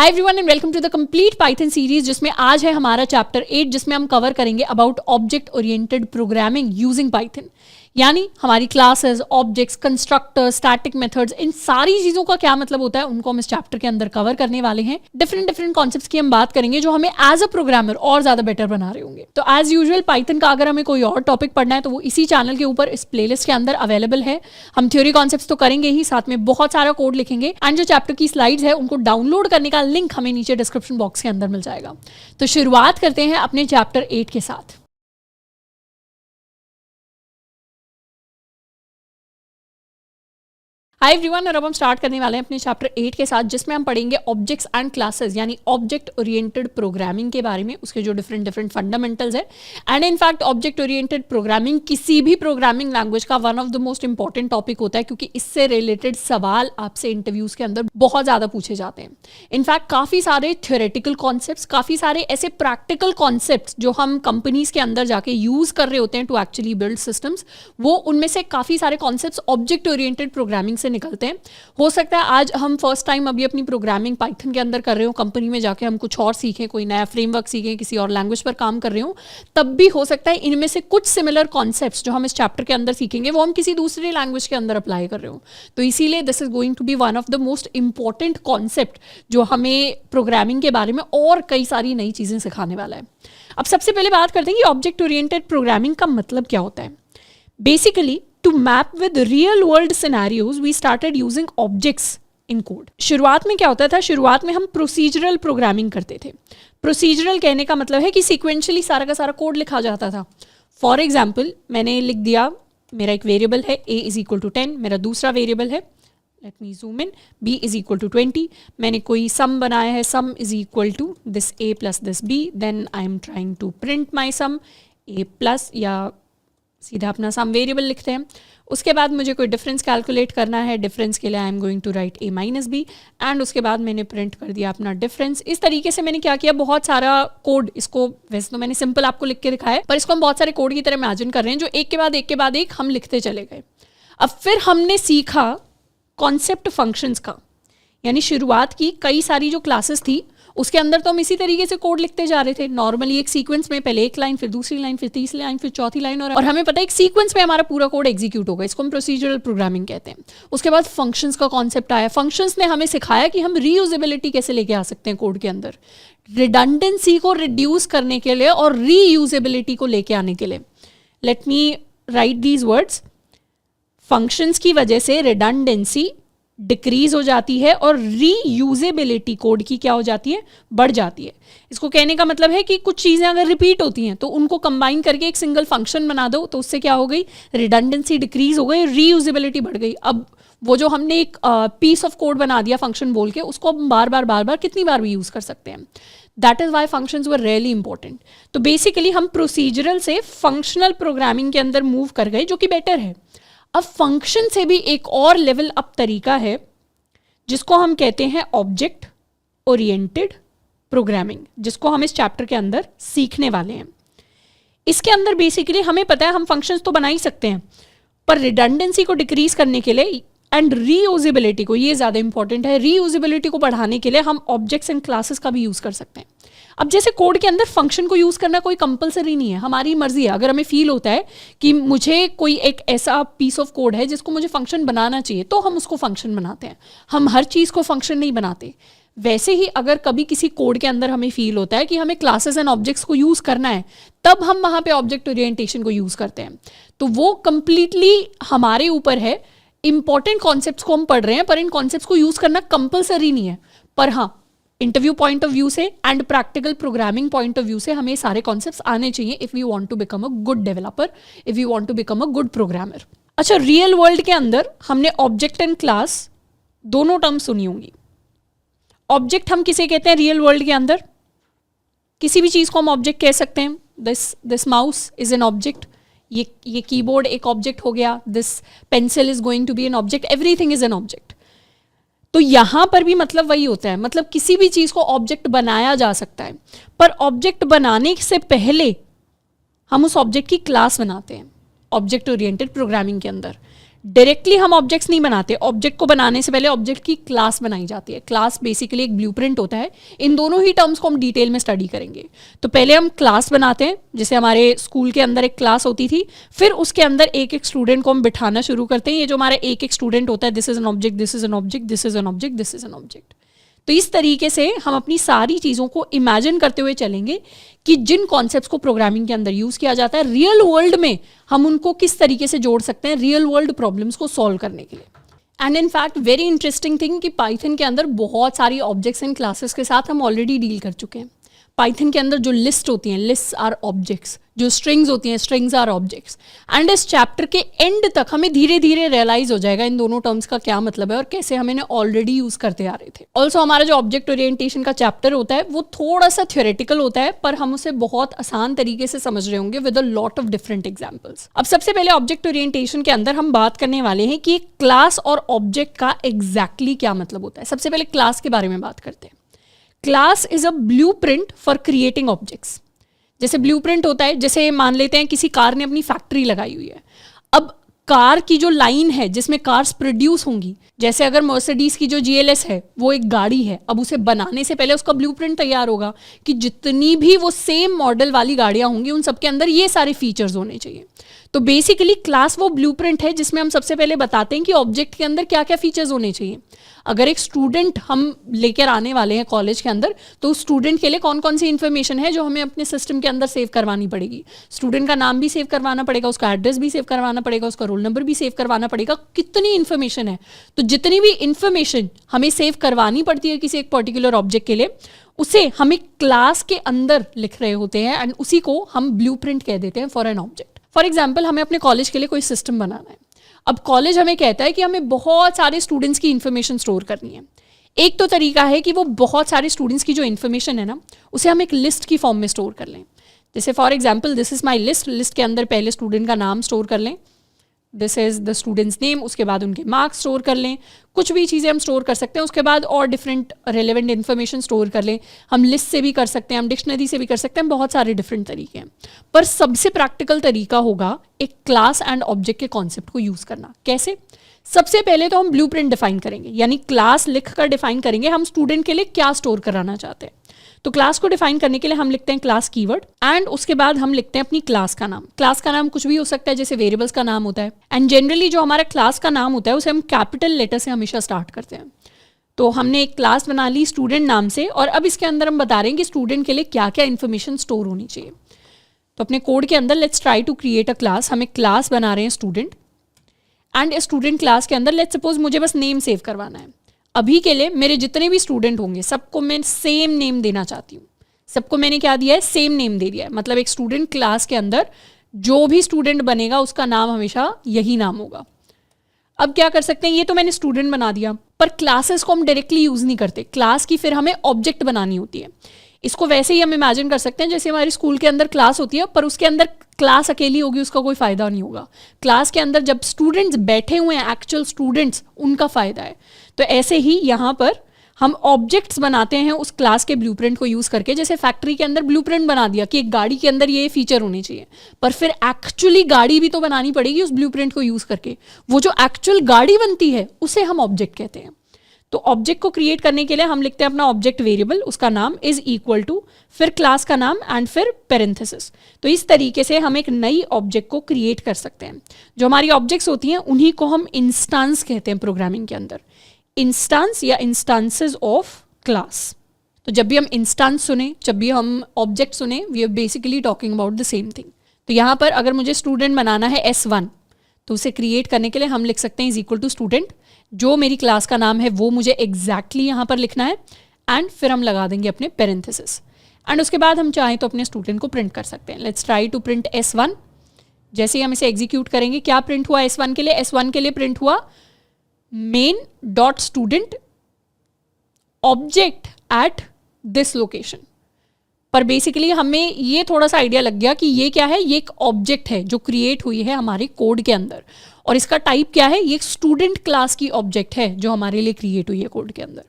Hi everyone and welcome to the complete Python series, जिसमें आज है हमारा चैप्टर 8, जिसमें हम कवर करेंगे about object oriented programming using Python. यानी हमारी classes, objects, constructors, static methods, इन सारी चीज़ों का क्या मतलब होता है उनको हम इस चैप्टर के अंदर कवर करने वाले हैं। डिफरेंट कॉन्सेप्ट्स की हम बात करेंगे जो हमें एज अ प्रोग्रामर और ज़्यादा बेटर बना रहे होंगे। तो एज यूजुअल पाइथन का अगर हमें कोई और टॉपिक पढ़ना है तो वो इसी चैनल के ऊपर इस प्लेलिस्ट के अंदर अवेलेबल है। हम थ्योरी कॉन्सेप्ट्स तो करेंगे ही, साथ में बहुत सारा कोड लिखेंगे एंड जो चैप्टर की स्लाइड्स है उनको डाउनलोड करने का लिंक हमें नीचे डिस्क्रिप्शन बॉक्स के अंदर मिल जाएगा। तो शुरुआत करते हैं अपने चैप्टर 8 के साथ। हाय एवरीवन, और अब हम स्टार्ट करने वाले हैं अपने चैप्टर 8 के साथ, जिसमें हम पढ़ेंगे ऑब्जेक्ट्स एंड क्लासेस यानी ऑब्जेक्ट ओरिएंटेड प्रोग्रामिंग के बारे में, उसके जो डिफरेंट फंडामेंटल्स है। And in fact object oriented programming किसी भी प्रोग्रामिंग लैंग्वेज का one of the most important topic होता है, क्योंकि इससे रिलेटेड सवाल आपसे इंटरव्यूज के अंदर बहुत ज़्यादा पूछे जाते हैं। इनफैक्ट काफ़ी सारे थ्योरेटिकल कॉन्सेप्ट्स, काफ़ी सारे ऐसे प्रैक्टिकल कॉन्सेप्ट्स जो हम कंपनीज के अंदर जाके यूज़ कर रहे होते हैं टू एक्चुअली बिल्ड सिस्टम्स, वो उनमें से काफ़ी सारे कॉन्सेप्ट्स ऑब्जेक्ट ओरिएंटेड प्रोग्रामिंग से निकलते हैं। हो सकता है आज हम फर्स्ट टाइम अभी अपनी प्रोग्रामिंग पाइथन के अंदर कर रहे हो, कंपनी में जाके हम कुछ और सीखें, कोई नया फ्रेमवर्क सीखें, किसी और लैंग्वेज पर काम कर रहे हो, तब भी हो सकता है इनमें से कुछ सिमिलर कॉन्सेप्ट्स जो हम इस चैप्टर के अंदर सीखेंगे वो हम किसी दूसरी लैंग्वेज के अंदर अप्लाई कर रहे हो। तो इसीलिए this is going to be one of the most important concept जो हमें प्रोग्रामिंग के बारे में और कई सारी नई चीज़ें सिखाने वाला है। अब सबसे पहले बात करते हैं कि ऑब्जेक्ट ओरिएंटेड प्रोग्रामिंग का मतलब क्या होता है। Basically to map with real world scenarios we started using objects in code। शुरुआत में क्या होता था, शुरुआत में हम प्रोसीजरल प्रोग्रामिंग करते थे। प्रोसीजरल कहने का मतलब है कि सीक्वेंशली सारा का सारा कोड लिखा जाता था। फॉर एग्जाम्पल मैंने लिख दिया, मेरा एक वेरिएबल है a इज इक्वल टू 10, मेरा दूसरा वेरिएबल है, let me zoom in, b is equal to 20। मैंने कोई सम बनाया है, sum is equal to this a plus this b, then I am trying to print my sum a plus, या सीधा अपना सम वेरिएबल लिखते हैं। उसके बाद मुझे कोई डिफरेंस कैलकुलेट करना है, डिफरेंस के लिए I am going to write a minus b, and उसके बाद मैंने प्रिंट कर दिया अपना डिफरेंस। इस तरीके से मैंने क्या किया, बहुत सारा कोड, इसको वैसे तो मैंने सिंपल आपको लिख के दिखाया है, पर इसको हम बहुत सारे कोड की तरह इमेजिन कर रहे हैं जो एक के बाद एक हम लिखते चले गए। अब फिर हमने सीखा कॉन्सेप्ट फंक्शंस का, यानी शुरुआत की कई सारी जो क्लासेस थी उसके अंदर तो हम इसी तरीके से कोड लिखते जा रहे थे नॉर्मली, एक सीक्वेंस में, पहले एक लाइन, फिर दूसरी लाइन, फिर तीसरी लाइन, फिर चौथी लाइन, और हमें पता है एक सीक्वेंस में हमारा पूरा कोड एग्जीक्यूट होगा। इसको हम प्रोसीजरल प्रोग्रामिंग कहते हैं। उसके बाद फंक्शंस का कॉन्सेप्ट आया। फंक्शंस ने हमें सिखाया कि हम रीयूजेबिलिटी कैसे लेके आ सकते हैं कोड के अंदर, रिडंडेंसी को रिड्यूस करने के लिए और रीयूजेबिलिटी को लेके आने के लिए। Let me right these words. Functions की वजह से रिडंडेंसी डिक्रीज हो जाती है और रीयूजेबिलिटी कोड की क्या हो जाती है, बढ़ जाती है। इसको कहने का मतलब है कि कुछ चीज़ें अगर रिपीट होती हैं तो उनको कंबाइन करके एक सिंगल फंक्शन बना दो, तो उससे क्या हो गई, रिडंडेंसी डिक्रीज हो गई, रीयूजेबिलिटी बढ़ गई। अब वो जो हमने एक पीस ऑफ कोड बना दिया फंक्शन बोल के, उसको हम बार बार कितनी बार भी यूज़ कर सकते हैं। That is why functions were really important. तो बेसिकली हम प्रोसीजरल से फंक्शनल प्रोग्रामिंग के अंदर मूव कर गए, जो कि बेटर है। अब फंक्शन से भी एक और लेवल अप तरीका है जिसको हम कहते हैं ऑब्जेक्ट ओरिएंटेड प्रोग्रामिंग, जिसको हम इस चैप्टर के अंदर सीखने वाले हैं। इसके अंदर बेसिकली हमें पता है हम फंक्शंस तो बना ही सकते हैं, पर रिडंडेंसी को डिक्रीज करने के लिए एंड रीयूजेबिलिटी को, ये ज़्यादा इंपॉर्टेंट है, रीयूजेबिलिटी को बढ़ाने के लिए हम ऑब्जेक्ट्स एंड क्लासेस का भी यूज़ कर सकते हैं। अब जैसे कोड के अंदर फंक्शन को यूज़ करना कोई कंपलसरी नहीं है, हमारी मर्जी है। अगर हमें फील होता है कि मुझे कोई एक ऐसा पीस ऑफ कोड है जिसको मुझे फंक्शन बनाना चाहिए, तो हम उसको फंक्शन बनाते हैं। हम हर चीज़ को फंक्शन नहीं बनाते। वैसे ही अगर कभी किसी कोड के अंदर हमें फील होता है कि हमें क्लासेस एंड ऑब्जेक्ट्स को यूज़ करना है, तब हम वहाँ पे ऑब्जेक्ट ओरिएंटेशन को यूज़ करते हैं। तो वो कंप्लीटली हमारे ऊपर है। इंपॉर्टेंट कॉन्सेप्ट्स को हम पढ़ रहे हैं, पर इन कॉन्सेप्ट्स को यूज़ करना कंपलसरी नहीं है। पर हाँ, इंटरव्यू पॉइंट ऑफ व्यू से and practical programming point of view से हमें सारे कॉन्सेप्ट्स आने चाहिए if we want to become a good developer, if we want to become a good programmer. अच्छा, रियल वर्ल्ड के अंदर हमने ऑब्जेक्ट एंड क्लास दोनों टर्म सुनी होंगी। ऑब्जेक्ट हम किसे कहते हैं रियल वर्ल्ड के अंदर, किसी भी चीज़ को हम ऑब्जेक्ट कह सकते हैं। This mouse is an object, ये कीबोर्ड एक ऑब्जेक्ट हो गया, this pencil is going to be an object, everything is an object. तो यहाँ पर भी मतलब वही होता है, मतलब किसी भी चीज़ को ऑब्जेक्ट बनाया जा सकता है, पर ऑब्जेक्ट बनाने से पहले हम उस ऑब्जेक्ट की क्लास बनाते हैं ऑब्जेक्ट ओरिएंटेड प्रोग्रामिंग के अंदर। डायरेक्टली हम ऑब्जेक्ट्स नहीं बनाते, ऑब्जेक्ट को बनाने से पहले ऑब्जेक्ट की क्लास बनाई जाती है। क्लास बेसिकली एक ब्लूप्रिंट होता है। इन दोनों ही टर्म्स को हम डिटेल में स्टडी करेंगे। तो पहले हम क्लास बनाते हैं, जैसे हमारे स्कूल के अंदर एक क्लास होती थी, फिर उसके अंदर एक एक स्टूडेंट को हम बिठाना शुरू करते हैं। ये जो हमारा एक एक स्टूडेंट होता है, this is an object, this is an object, this is an object, this is an object. तो इस तरीके से हम अपनी सारी चीज़ों को इमेजिन करते हुए चलेंगे कि जिन कॉन्सेप्ट्स को प्रोग्रामिंग के अंदर यूज़ किया जाता है, रियल वर्ल्ड में हम उनको किस तरीके से जोड़ सकते हैं रियल वर्ल्ड प्रॉब्लम्स को सॉल्व करने के लिए। And in fact very interesting thing कि पाइथन के अंदर बहुत सारी ऑब्जेक्ट्स एंड क्लासेस के साथ हम ऑलरेडी डील कर चुके हैं। पाइथन के अंदर जो लिस्ट होती हैं, लिस्ट आर ऑब्जेक्ट्स, जो स्ट्रिंग्स होती हैं, स्ट्रिंग्स आर ऑब्जेक्ट्स। एंड इस चैप्टर के एंड तक हमें धीरे धीरे रियलाइज हो जाएगा इन दोनों टर्म्स का क्या मतलब है और कैसे हम इन्हें ऑलरेडी यूज करते आ रहे थे। ऑल्सो हमारा जो ऑब्जेक्ट ओरिएंटेशन का चैप्टर होता है वो थोड़ा सा थ्योरेटिकल होता है, पर हम उसे बहुत आसान तरीके से समझ रहे होंगे with a lot of different examples. अब सबसे पहले ऑब्जेक्ट ओरिएंटेशन के अंदर हम बात करने वाले हैं कि क्लास और ऑब्जेक्ट का एग्जैक्टली क्या मतलब होता है। सबसे पहले क्लास के बारे में बात करते हैं। Class is a blueprint for creating objects. जैसे ब्लूप्रिंट होता है, जैसे मान लेते हैं किसी कार ने अपनी फैक्ट्री लगाई हुई है। अब कार की जो लाइन है जिसमें कार्स प्रोड्यूस होंगी, जैसे अगर मर्सिडीज की जो जीएलएस है वो एक गाड़ी है, अब उसे बनाने से पहले उसका ब्लूप्रिंट तैयार होगा कि जितनी भी वो सेम मॉडल वाली गाड़ियां होंगी उन सबके अंदर ये सारे फीचर्स होने चाहिए। तो बेसिकली क्लास वो ब्लूप्रिंट है जिसमें हम सबसे पहले बताते हैं कि ऑब्जेक्ट के अंदर क्या क्या फीचर्स होने चाहिए। अगर एक स्टूडेंट हम लेकर आने वाले हैं कॉलेज के अंदर, तो स्टूडेंट के लिए कौन कौन सी इन्फॉर्मेशन है जो हमें अपने सिस्टम के अंदर सेव करवानी पड़ेगी। स्टूडेंट का नाम भी सेव करवाना पड़ेगा, उसका एड्रेस भी सेव करवाना पड़ेगा, उसका रोल नंबर भी सेव करवाना पड़ेगा। कितनी इन्फॉर्मेशन है। तो जितनी भी इन्फॉर्मेशन हमें सेव करवानी पड़ती है किसी एक पर्टिकुलर ऑब्जेक्ट के लिए, उसे हम एक क्लास के अंदर लिख रहे होते हैं एंड उसी को हम ब्लूप्रिंट कह देते हैं for an object. For example, हमें अपने कॉलेज के लिए कोई सिस्टम बनाना है। अब कॉलेज हमें कहता है कि हमें बहुत सारे स्टूडेंट्स की इन्फॉर्मेशन स्टोर करनी है। एक तो तरीका है कि वो बहुत सारे स्टूडेंट्स की जो इन्फॉर्मेशन है ना, उसे हम एक लिस्ट की फॉर्म में स्टोर कर लें। जैसे for example, this is my list. List के अंदर पहले स्टूडेंट का नाम स्टोर कर लें, this is the students name, उसके बाद उनके मार्क्स स्टोर कर लें। कुछ भी चीज़ें हम स्टोर कर सकते हैं, उसके बाद और डिफरेंट रेलेवेंट इन्फॉर्मेशन स्टोर कर लें। हम लिस्ट से भी कर सकते हैं, हम डिक्शनरी से भी कर सकते हैं, बहुत सारे डिफरेंट तरीके हैं। पर सबसे प्रैक्टिकल तरीका होगा एक क्लास एंड ऑब्जेक्ट के कॉन्सेप्ट को यूज़ करना। कैसे? सबसे पहले तो हम ब्लूप्रिंट डिफाइन करेंगे, यानी क्लास लिख कर डिफाइन करेंगे हम स्टूडेंट के लिए क्या स्टोर कराना चाहते हैं। तो क्लास को डिफाइन करने के लिए हम लिखते हैं क्लास कीवर्ड एंड उसके बाद हम लिखते हैं अपनी क्लास का नाम। क्लास का नाम कुछ भी हो सकता है, जैसे वेरिएबल्स का नाम होता है। एंड जनरली जो हमारा क्लास का नाम होता है उसे हम कैपिटल लेटर से हमेशा स्टार्ट करते हैं। तो हमने एक क्लास बना ली स्टूडेंट नाम से, और अब इसके अंदर हम बता रहे हैं कि स्टूडेंट के लिए क्या क्या इन्फॉर्मेशन स्टोर होनी चाहिए। तो अपने कोड के अंदर let's try to create a class. हम एक क्लास बना रहे हैं स्टूडेंट, एंड स्टूडेंट क्लास के अंदर लेट्स सपोज मुझे बस नेम सेव करवाना है। अभी के लिए मेरे जितने भी स्टूडेंट होंगे सबको मैं सेम नेम देना चाहती हूँ। सबको मैंने क्या दिया है? सेम नेम दे दिया है। मतलब एक स्टूडेंट क्लास के अंदर जो भी स्टूडेंट बनेगा उसका नाम हमेशा यही नाम होगा। अब क्या कर सकते हैं, ये तो मैंने स्टूडेंट बना दिया, पर क्लासेस को हम डायरेक्टली यूज नहीं करते। क्लास की फिर हमें ऑब्जेक्ट बनानी होती है। इसको वैसे ही हम इमेजिन कर सकते हैं जैसे हमारी स्कूल के अंदर क्लास होती है, पर उसके अंदर क्लास अकेली होगी, उसका कोई फायदा नहीं होगा। क्लास के अंदर जब स्टूडेंट्स बैठे हुए हैं, एक्चुअल स्टूडेंट्स, उनका फायदा है। तो ऐसे ही यहाँ पर हम ऑब्जेक्ट्स बनाते हैं उस क्लास के ब्लूप्रिंट को यूज करके। जैसे फैक्ट्री के अंदर ब्लूप्रिंट बना दिया कि एक गाड़ी के अंदर ये फीचर होने चाहिए, पर फिर एक्चुअली गाड़ी भी तो बनानी पड़ेगी उस ब्लूप्रिंट को यूज करके। वो जो एक्चुअल गाड़ी बनती है उसे हम ऑब्जेक्ट कहते हैं। तो ऑब्जेक्ट को क्रिएट करने के लिए हम लिखते हैं अपना ऑब्जेक्ट वेरिएबल, उसका नाम इज इक्वल टू, फिर क्लास का नाम एंड फिर पेरेंथेसिस। तो इस तरीके से हम एक नई ऑब्जेक्ट को क्रिएट कर सकते हैं। जो हमारी ऑब्जेक्ट्स होती हैं उन्हीं को हम इंस्टांस कहते हैं प्रोग्रामिंग के अंदर। इंस्टांस या इंस्टांसेस ऑफ क्लास। तो जब भी हम इंस्टांस सुने, जब भी हम ऑब्जेक्ट सुने, we are basically talking about the same thing. तो यहाँ पर अगर मुझे स्टूडेंट बनाना है S1, तो उसे क्रिएट करने के लिए हम लिख सकते हैं इज इक्वल टू स्टूडेंट। जो मेरी क्लास का नाम है वो मुझे एग्जैक्टली यहाँ पर लिखना है, एंड फिर हम लगा देंगे अपने पेरेंथेसिस। एंड उसके बाद हम चाहें तो अपने स्टूडेंट को प्रिंट कर सकते हैं। Let's try to print S1। जैसे ही हम इसे एग्जीक्यूट करेंगे, क्या प्रिंट हुआ S1 के लिए? S1 के लिए प्रिंट हुआ main dot student object at this location. पर बेसिकली हमें ये थोड़ा सा आइडिया लग गया कि ये क्या है, ये एक ऑब्जेक्ट है जो क्रिएट हुई है हमारे कोड के अंदर, और इसका टाइप क्या है, ये एक स्टूडेंट क्लास की ऑब्जेक्ट है जो हमारे लिए क्रिएट हुई है कोड के अंदर।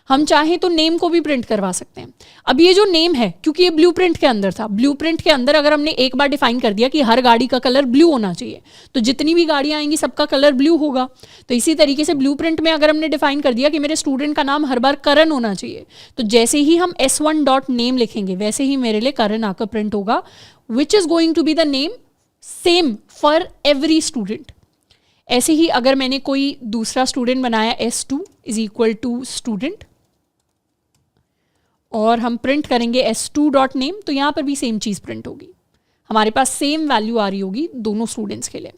हम चाहें तो नेम को भी प्रिंट करवा सकते हैं। अब ये जो नेम है, क्योंकि ये ब्लूप्रिंट के अंदर था, ब्लूप्रिंट के अंदर अगर हमने एक बार डिफाइन कर दिया कि हर गाड़ी का कलर ब्लू होना चाहिए, तो जितनी भी गाड़ियां आएंगी सबका कलर ब्लू होगा। तो इसी तरीके से ब्लूप्रिंट में अगर हमने डिफाइन कर दिया कि मेरे स्टूडेंट का नाम हर बार करण होना चाहिए, तो जैसे ही हम s1.name लिखेंगे वैसे ही मेरे लिए करण आकर प्रिंट होगा, which is going to be the name same for every student. ऐसे ही अगर मैंने कोई दूसरा स्टूडेंट बनाया s2 is equal to student और हम प्रिंट करेंगे s2.name, तो यहाँ पर भी सेम चीज़ प्रिंट होगी, हमारे पास सेम वैल्यू आ रही होगी दोनों स्टूडेंट्स के लिए।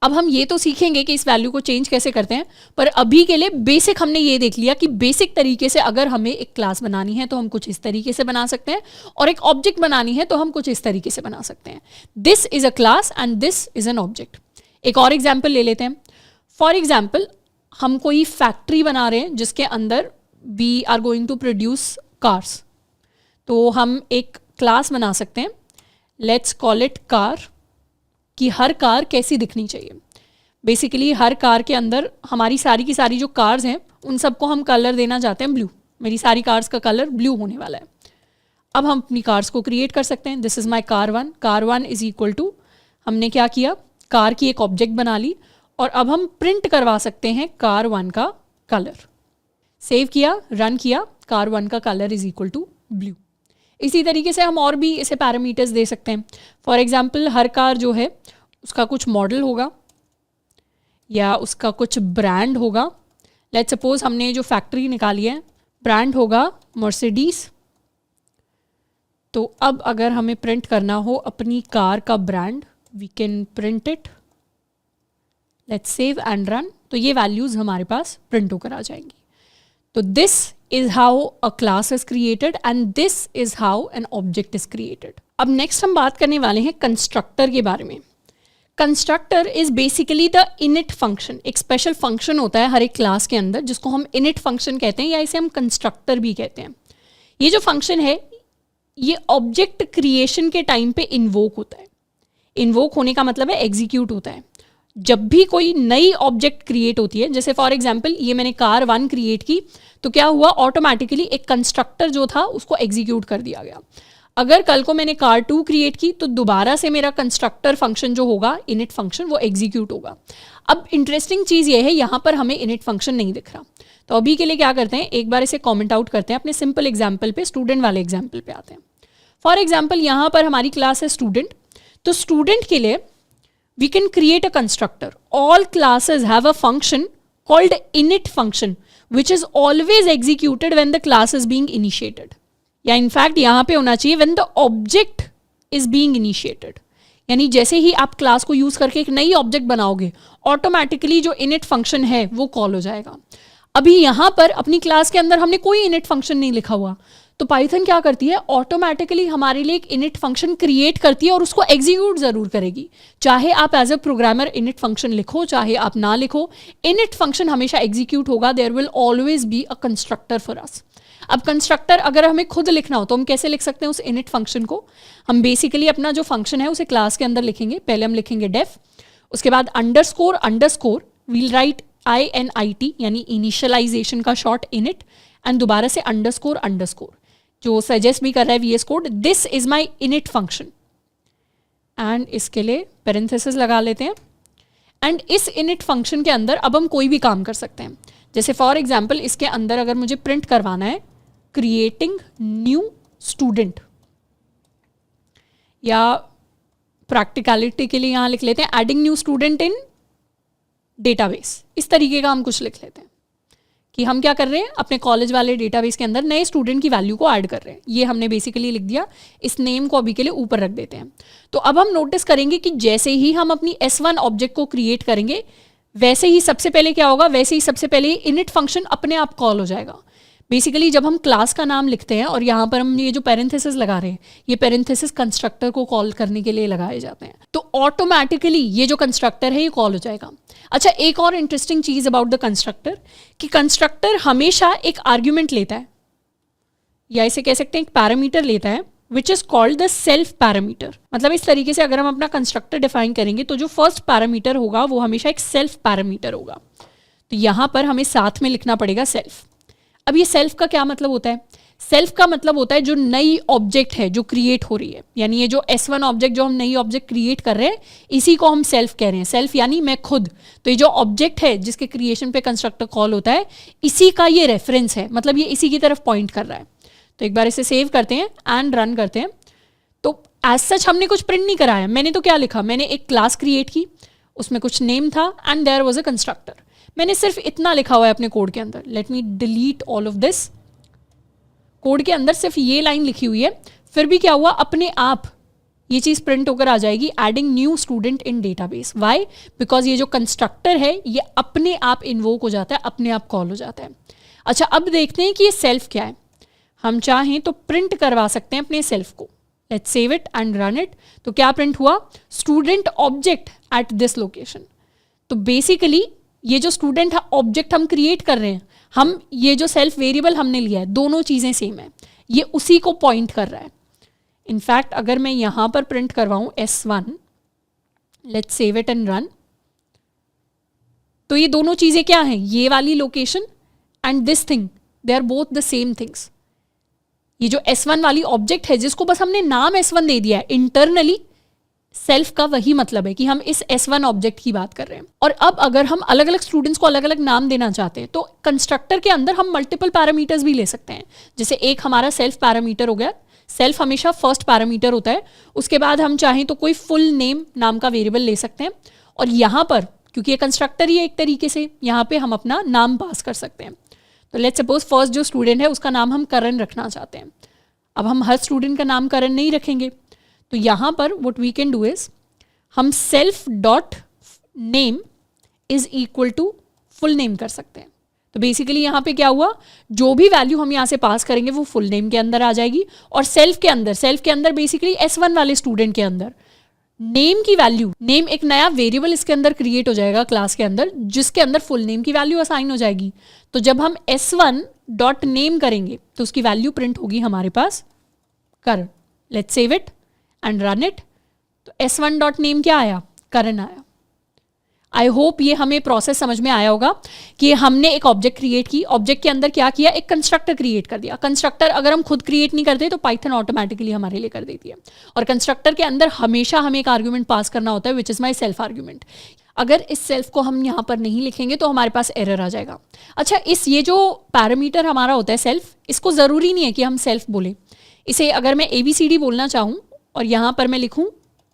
अब हम ये तो सीखेंगे कि इस वैल्यू को चेंज कैसे करते हैं, पर अभी के लिए बेसिक हमने ये देख लिया कि बेसिक तरीके से अगर हमें एक क्लास बनानी है तो हम कुछ इस तरीके से बना सकते हैं, और एक ऑब्जेक्ट बनानी है तो हम कुछ इस तरीके से बना सकते हैं। This is a class and this is an object. एक और एग्जाम्पल ले लेते हैं। फॉर एग्जाम्पल हम कोई फैक्ट्री बना रहे हैं जिसके अंदर we are going to produce cars, तो हम एक क्लास बना सकते हैं, लेट्स कॉल इट कार, कि हर कार कैसी दिखनी चाहिए। बेसिकली हर कार के अंदर हमारी सारी की सारी जो कार्स हैं उन सबको हम कलर देना चाहते हैं ब्लू, मेरी सारी कार्स का कलर ब्लू होने वाला है। अब हम अपनी कार्स को क्रिएट कर सकते हैं। This is my car one is equal to, हमने क्या किया, कार की एक ऑब्जेक्ट बना ली और अब हम प्रिंट करवा सकते हैं कार वन का कलर। सेव किया, रन किया, कार वन का colour is equal to blue. इसी तरीके से हम और भी इसे पैरामीटर्स दे सकते हैं। फॉर एग्जाम्पल हर कार जो है उसका कुछ मॉडल होगा या उसका कुछ ब्रांड होगा। लेट्स सपोज हमने जो फैक्ट्री निकाली है ब्रांड होगा मर्सिडीज, तो अब अगर हमें प्रिंट करना हो अपनी कार का brand, we can print it, let's save and run, तो ये वैल्यूज़ हमारे पास प्रिंट होकर आ जाएंगी। तो this is how a class is created and this is how an object is created. अब नेक्स्ट हम बात करने वाले हैं कंस्ट्रक्टर के बारे में। Constructor is basically the init function. एक स्पेशल फंक्शन होता है हर एक क्लास के अंदर जिसको हम इनिट फंक्शन कहते हैं या इसे हम कंस्ट्रक्टर भी कहते हैं। ये जो फंक्शन है ये ऑब्जेक्ट क्रिएशन के टाइम पे इन्वोक होता है। इन्वोक होने का मतलब है एग्जीक्यूट होता है। जब भी कोई नई ऑब्जेक्ट क्रिएट होती है, जैसे फॉर एग्जांपल ये मैंने कार वन क्रिएट की, तो क्या हुआ, ऑटोमेटिकली एक कंस्ट्रक्टर जो था उसको एग्जीक्यूट कर दिया गया। अगर कल को मैंने कार टू क्रिएट की तो दोबारा से मेरा कंस्ट्रक्टर फंक्शन जो होगा, इनिट फंक्शन, वो एग्जीक्यूट होगा। अब इंटरेस्टिंग चीज़ ये है, यहाँ पर हमें इनिट फंक्शन नहीं दिख रहा, तो अभी के लिए क्या करते हैं, एक बार इसे कॉमेंट आउट करते हैं अपने सिंपल एग्जाम्पल पे, स्टूडेंट वाले एग्जाम्पल पे आते हैं। फॉर एग्जाम्पल यहाँ पर हमारी क्लास है स्टूडेंट, तो स्टूडेंट के लिए we can create a constructor. All classes have a function called init function which is always executed when the class is being initiated. या in fact यहाँ पे होना चाहिए when the object is being initiated. यानी जैसे ही आप class को use करके एक नई ऑब्जेक्ट बनाओगे ऑटोमेटिकली जो इनिट फंक्शन है वो कॉल हो जाएगा। अभी यहाँ पर अपनी क्लास के अंदर हमने कोई इनिट फंक्शन नहीं लिखा हुआ, तो पाइथन क्या करती है, ऑटोमेटिकली हमारे लिए एक इनिट फंक्शन क्रिएट करती है और उसको एग्जीक्यूट जरूर करेगी। चाहे आप as a programmer init function लिखो चाहे आप ना लिखो, इनिट फंक्शन हमेशा एग्जीक्यूट होगा। There will always be a constructor for us. अब कंस्ट्रक्टर अगर हमें खुद लिखना हो तो हम कैसे लिख सकते हैं उस इनिट फंक्शन को, हम बेसिकली अपना जो फंक्शन है उसे क्लास के अंदर लिखेंगे। पहले हम लिखेंगे डेफ, उसके बाद underscore underscore, we'll write INIT यानी इनिशियलाइजेशन का शॉर्ट इनिट, एंड दोबारा से अंडरस्कोर अंडरस्कोर जो सजेस्ट भी कर रहा है VS code, this is my init function, and इसके लिए पेरेंथेसिस लगा लेते हैं। एंड इस इनिट फंक्शन के अंदर अब हम कोई भी काम कर सकते हैं। जैसे फॉर एग्जाम्पल इसके अंदर अगर मुझे प्रिंट करवाना है क्रिएटिंग न्यू स्टूडेंट, या प्रैक्टिकलिटी के लिए यहाँ लिख लेते हैं adding new student in database, इस तरीके का हम कुछ लिख लेते हैं कि हम क्या कर रहे हैं, अपने कॉलेज वाले डेटाबेस के अंदर नए स्टूडेंट की वैल्यू को ऐड कर रहे हैं। ये हमने बेसिकली लिख दिया, इस नेम को अभी के लिए ऊपर रख देते हैं। तो अब हम नोटिस करेंगे कि जैसे ही हम अपनी S1 ऑब्जेक्ट को क्रिएट करेंगे वैसे ही सबसे पहले क्या होगा, वैसे ही सबसे पहले इनिट फंक्शन अपने आप कॉल हो जाएगा। बेसिकली जब हम क्लास का नाम लिखते हैं और यहाँ पर हम ये जो पेरेंथेसिस लगा रहे हैं, ये पेरेंथेसिस कंस्ट्रक्टर को कॉल करने के लिए लगाए जाते हैं, तो ऑटोमेटिकली ये जो कंस्ट्रक्टर है ये कॉल हो जाएगा। अच्छा, एक और इंटरेस्टिंग चीज अबाउट द कंस्ट्रक्टर कि कंस्ट्रक्टर हमेशा एक आर्ग्यूमेंट लेता है, या इसे कह सकते हैं एक पैरामीटर लेता है, which is called the self parameter. मतलब इस तरीके से अगर हम अपना कंस्ट्रक्टर डिफाइन करेंगे तो जो फर्स्ट पैरामीटर होगा वो हमेशा एक सेल्फ पैरामीटर होगा। तो यहाँ पर हमें साथ में लिखना पड़ेगा सेल्फ। अब ये सेल्फ का क्या मतलब होता है? सेल्फ का मतलब होता है जो नई ऑब्जेक्ट है जो क्रिएट हो रही है, यानी ये जो S1 ऑब्जेक्ट जो हम नई ऑब्जेक्ट क्रिएट कर रहे हैं इसी को हम सेल्फ कह रहे हैं। सेल्फ यानी मैं खुद। तो ये जो ऑब्जेक्ट है जिसके क्रिएशन पे कंस्ट्रक्टर कॉल होता है इसी का ये रेफरेंस है, मतलब ये इसी की तरफ पॉइंट कर रहा है। तो एक बार इसे सेव करते हैं एंड रन करते हैं। तो एज सच हमने कुछ प्रिंट नहीं कराया। मैंने तो क्या लिखा, मैंने एक क्लास क्रिएट की, उसमें कुछ नेम था and there was a constructor. मैंने सिर्फ इतना लिखा हुआ है अपने कोड के अंदर। Let me delete all of this. Code के अंदर सिर्फ ये लाइन लिखी हुई है, फिर भी क्या हुआ, अपने आप ये चीज़ प्रिंट होकर आ जाएगी, adding new student in database. Why? Because ये जो कंस्ट्रक्टर है ये अपने आप इन्वोक हो जाता है, अपने आप कॉल हो जाता है। अच्छा, अब देखते हैं कि ये सेल्फ क्या है। हम चाहें तो प्रिंट करवा सकते हैं अपने सेल्फ को। Let's save it and run it. तो क्या प्रिंट हुआ? Student object at this location. तो बेसिकली ये जो स्टूडेंट ऑब्जेक्ट हम क्रिएट कर रहे हैं, हम ये जो सेल्फ वेरिएबल हमने लिया है, दोनों चीज़ें सेम है, ये उसी को पॉइंट कर रहा है। इनफैक्ट अगर मैं यहाँ पर प्रिंट करवाऊँ S1, let's save it and run, तो ये दोनों चीज़ें क्या हैं? ये वाली location and this thing, they are both the same things. ये जो S1 वाली ऑब्जेक्ट है जिसको बस हमने नाम S1 दे दिया है, इंटरनली सेल्फ का वही मतलब है कि हम इस S1 ऑब्जेक्ट की बात कर रहे हैं। और अब अगर हम अलग अलग स्टूडेंट्स को अलग अलग नाम देना चाहते हैं तो कंस्ट्रक्टर के अंदर हम मल्टीपल पैरामीटर्स भी ले सकते हैं। जैसे एक हमारा सेल्फ पैरामीटर हो गया, सेल्फ हमेशा फर्स्ट पैरामीटर होता है, उसके बाद हम चाहें तो कोई फुल नेम नाम का वेरिएबल ले सकते हैं। और यहाँ पर क्योंकि ये कंस्ट्रक्टर ही है एक तरीके से, यहाँ पे हम अपना नाम पास कर सकते हैं। तो लेट्स सपोज फर्स्ट जो स्टूडेंट है उसका नाम हम करण रखना चाहते हैं। अब हम हर स्टूडेंट का नाम करण नहीं रखेंगे, तो यहाँ पर what we can do is हम self dot name is equal to full name कर सकते हैं। तो बेसिकली यहाँ पे क्या हुआ, जो भी वैल्यू हम यहाँ से पास करेंगे वो फुल नेम के अंदर आ जाएगी। और सेल्फ के अंदर बेसिकली S1 वाले स्टूडेंट के अंदर नेम की वैल्यू, नेम एक नया वेरिएबल इसके अंदर क्रिएट हो जाएगा क्लास के अंदर, जिसके अंदर फुल नेम की वैल्यू असाइन हो जाएगी। तो जब हम S1 डॉट नेम करेंगे तो उसकी वैल्यू प्रिंट होगी हमारे पास Karan. Let's save it and run it. तो S1 डॉट नेम क्या आया? करण आया। आई होप ये हमें प्रोसेस समझ में आया होगा कि हमने एक ऑब्जेक्ट क्रिएट की, ऑब्जेक्ट के अंदर क्या किया, एक कंस्ट्रक्टर क्रिएट कर दिया। कंस्ट्रक्टर अगर हम खुद क्रिएट नहीं करते तो पाइथन ऑटोमेटिकली हमारे लिए कर देती है। और कंस्ट्रक्टर के अंदर हमेशा हमें एक आर्ग्यूमेंट पास करना होता है, which is my self argument. अगर इस सेल्फ को हम यहाँ पर नहीं लिखेंगे तो हमारे पास एरर आ जाएगा। अच्छा, ये जो पैरामीटर हमारा होता है सेल्फ, इसको ज़रूरी नहीं है कि हम सेल्फ बोलें। इसे अगर मैं ABCD बोलना चाहूँ और यहाँ पर मैं लिखूँ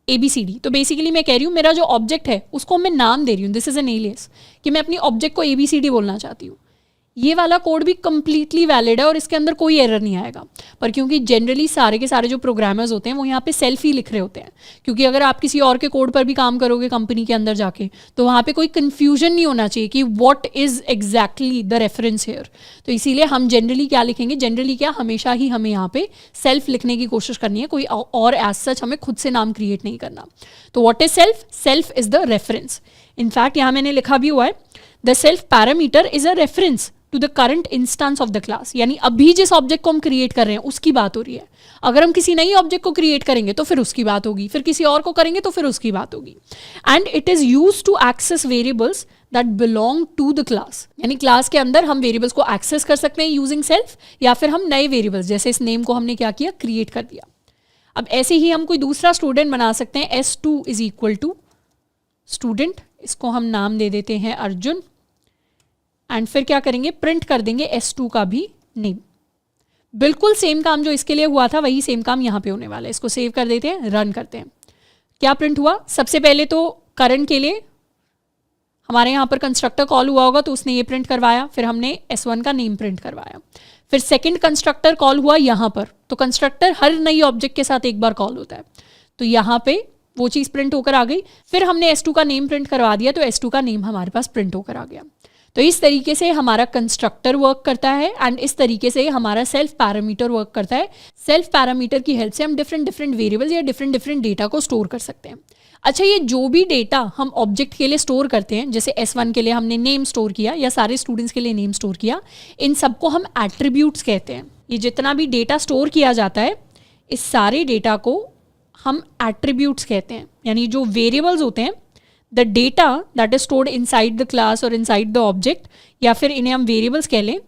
ABCD, तो बेसिकली मैं कह रही हूँ मेरा जो ऑब्जेक्ट है उसको मैं नाम दे रही हूँ, दिस इज एन एलियास, कि मैं अपनी ऑब्जेक्ट को ABCD बोलना चाहती हूँ। ये वाला कोड भी कंप्लीटली वैलिड है और इसके अंदर कोई एरर नहीं आएगा। पर क्योंकि जनरली सारे के सारे जो प्रोग्रामर्स होते हैं वो यहाँ पे सेल्फ ही लिख रहे होते हैं, क्योंकि अगर आप किसी और के कोड पर भी काम करोगे कंपनी के अंदर जाके तो वहाँ पे कोई कन्फ्यूजन नहीं होना चाहिए कि what is exactly the reference here. तो इसीलिए हम जनरली क्या लिखेंगे, जनरली क्या, हमेशा ही हमें यहाँ पे सेल्फ लिखने की कोशिश करनी है, कोई और एज सच हमें खुद से नाम क्रिएट नहीं करना। तो what is self? Self is the reference. In fact यहाँ मैंने लिखा भी हुआ है, the self parameter is a reference to the current instance of the class, यानी अभी जिस ऑब्जेक्ट को हम क्रिएट कर रहे हैं उसकी बात हो रही है। अगर हम किसी नई ऑब्जेक्ट को क्रिएट करेंगे तो फिर उसकी बात होगी, फिर किसी और को करेंगे तो फिर उसकी बात होगी। And it is used to access variables that belong to the class, यानी क्लास के अंदर हम वेरिएबल्स को एक्सेस कर सकते हैं यूजिंग सेल्फ, या फिर हम नए वेरिएबल्स जैसे इस नेम को हमने क्या किया, क्रिएट कर दिया। अब ऐसे ही हम कोई दूसरा स्टूडेंट बना सकते हैं, S2 is equal to student, इसको हम नाम दे देते हैं अर्जुन, एंड फिर क्या करेंगे, प्रिंट कर देंगे S2 का भी नेम। बिल्कुल सेम काम जो इसके लिए हुआ था वही सेम काम यहाँ पे होने वाला है। इसको सेव कर देते हैं, रन करते हैं। क्या प्रिंट हुआ? सबसे पहले तो करण के लिए हमारे यहाँ पर कंस्ट्रक्टर कॉल हुआ होगा तो उसने ये प्रिंट करवाया, फिर हमने S1 का नेम प्रिंट करवाया। फिर सेकंड कंस्ट्रक्टर कॉल हुआ यहाँ पर, तो कंस्ट्रक्टर हर नई ऑब्जेक्ट के साथ एक बार कॉल होता है, तो यहाँ पे वो चीज़ प्रिंट होकर आ गई। फिर हमने S2 का नेम प्रिंट करवा दिया तो S2 का नेम हमारे पास प्रिंट होकर आ गया। तो इस तरीके से हमारा कंस्ट्रक्टर वर्क करता है एंड इस तरीके से हमारा सेल्फ पैरामीटर वर्क करता है। सेल्फ पैरामीटर की हेल्प से हम डिफरेंट वेरिएबल्स या डिफरेंट डेटा को स्टोर कर सकते हैं। अच्छा, ये जो भी डेटा हम ऑब्जेक्ट के लिए स्टोर करते हैं, जैसे S1 के लिए हमने नेम स्टोर किया या सारे स्टूडेंट्स के लिए नेम स्टोर किया, इन सबको हम एट्रीब्यूट्स कहते हैं। ये जितना भी डेटा स्टोर किया जाता है इस सारे डेटा को हम एट्रीब्यूट्स कहते हैं, यानी जो वेरिएबल्स होते हैं, the data that is stored inside the class और इनसाइड द ऑब्जेक्ट, या फिर इन्हें हम वेरिएबल्स कह लें,